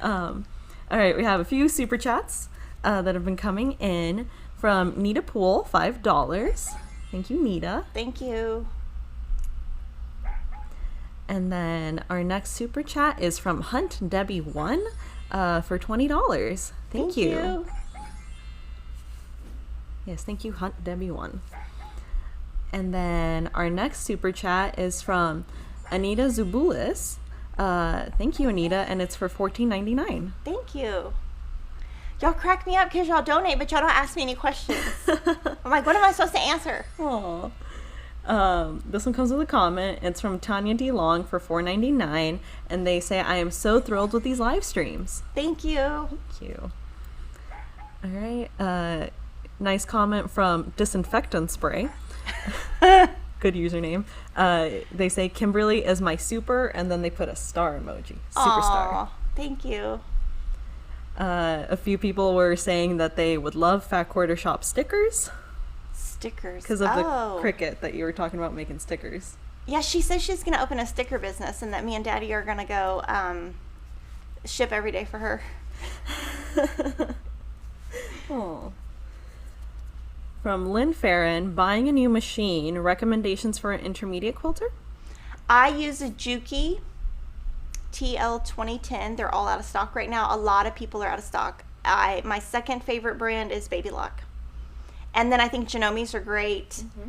All right, we have a few super chats that have been coming in. From Nita Poole, $5. Thank you, Nita.
Thank you.
And then our next super chat is from Hunt Debbie 1 for $20. Thank you. Yes, thank you, Hunt Debbie 1. And then our next super chat is from Anita Zubulis. Thank you, Anita, and it's for $14.99.
Thank you. Y'all crack me up because y'all donate, but y'all don't ask me any questions. I'm like, what am I supposed to answer?
Aww. This one comes with a comment. It's from Tanya D. Long for $4.99, and they say, I am so thrilled with these live streams.
Thank you.
Thank you. All right. Nice comment from Disinfectant Spray. Good username. They say, Kimberly is my super, and then they put a star emoji. Superstar.
Aw, thank you.
A few people were saying that they would love Fat Quarter Shop stickers.
Stickers.
Because of the cricket that you were talking about making stickers.
Yeah, she says she's going to open a sticker business and that me and Daddy are going to go ship every day for her.
Oh. From Lynn Farron, buying a new machine, recommendations for an intermediate quilter?
I use a Juki TL 2010. They're all out of stock right now. A lot of people are out of stock. My second favorite brand is Baby Lock. And then I think Genomes are great. Mm-hmm.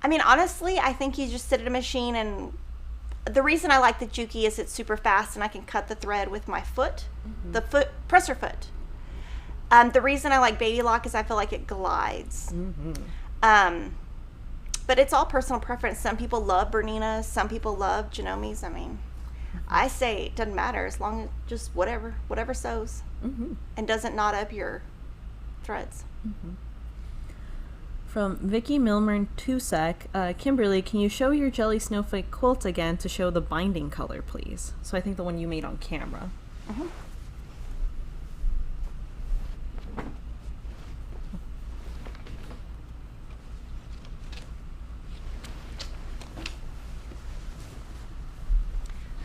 I mean, honestly, I think you just sit at a machine, and the reason I like the Juki is it's super fast and I can cut the thread with my foot, the presser foot. The reason I like Baby Lock is I feel like it glides. But it's all personal preference. Some people love Berninas, some people love Genomes. I mean, I say it doesn't matter as long as just whatever sews and doesn't knot up your threads.
From Vicky Milmer Tusek, Kimberly, can you show your Jelly Snowflake quilt again to show the binding color, please? So I think the one you made on camera.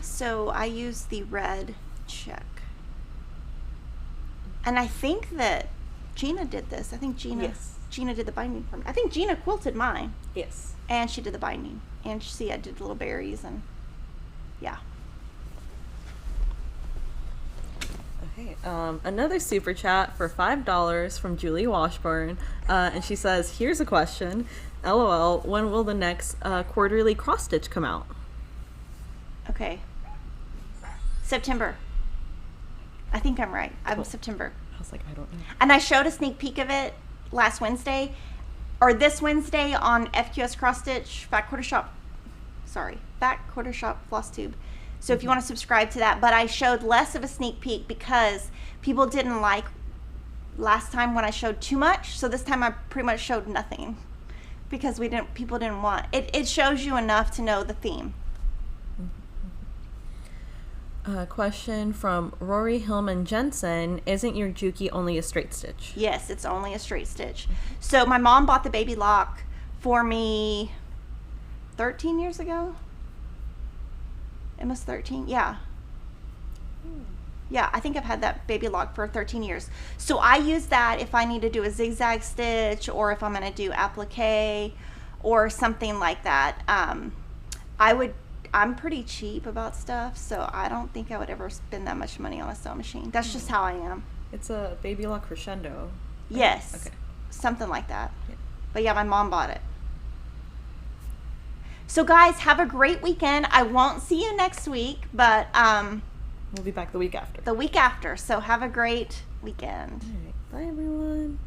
So I use the red check. And I think that Gina did this. I think Gina did the binding for me. I think Gina quilted mine.
Yes.
And she did the binding. And see, I did little berries and yeah.
Okay. Another super chat for $5 from Julie Washburn. And she says, here's a question. LOL, when will the next quarterly cross stitch come out?
Okay. September. I think I'm right. I'm September.
I was like, I don't know.
And I showed a sneak peek of it last Wednesday, or this Wednesday on FQS Cross Stitch, Fat Quarter Shop Floss Tube. So if you want to subscribe to that, but I showed less of a sneak peek because people didn't like last time when I showed too much. So this time I pretty much showed nothing because people didn't want it. It shows you enough to know the theme.
Question from Rory Hillman Jensen. Isn't your Juki only a straight stitch?
Yes, it's only a straight stitch. So my mom bought the Baby Lock for me 13 years ago. Almost 13, yeah. Yeah, I think I've had that Baby Lock for 13 years. So I use that if I need to do a zigzag stitch or if I'm going to do applique or something like that. I'm pretty cheap about stuff, so I don't think I would ever spend that much money on a sewing machine. That's just how I am.
It's a Baby Lock Crescendo.
Yes.
Okay.
Something like that.
Yeah.
But yeah, my mom bought it. So guys, have a great weekend. I won't see you next week, but
we'll be back the week after.
The week after. So have a great weekend.
All right. Bye, everyone.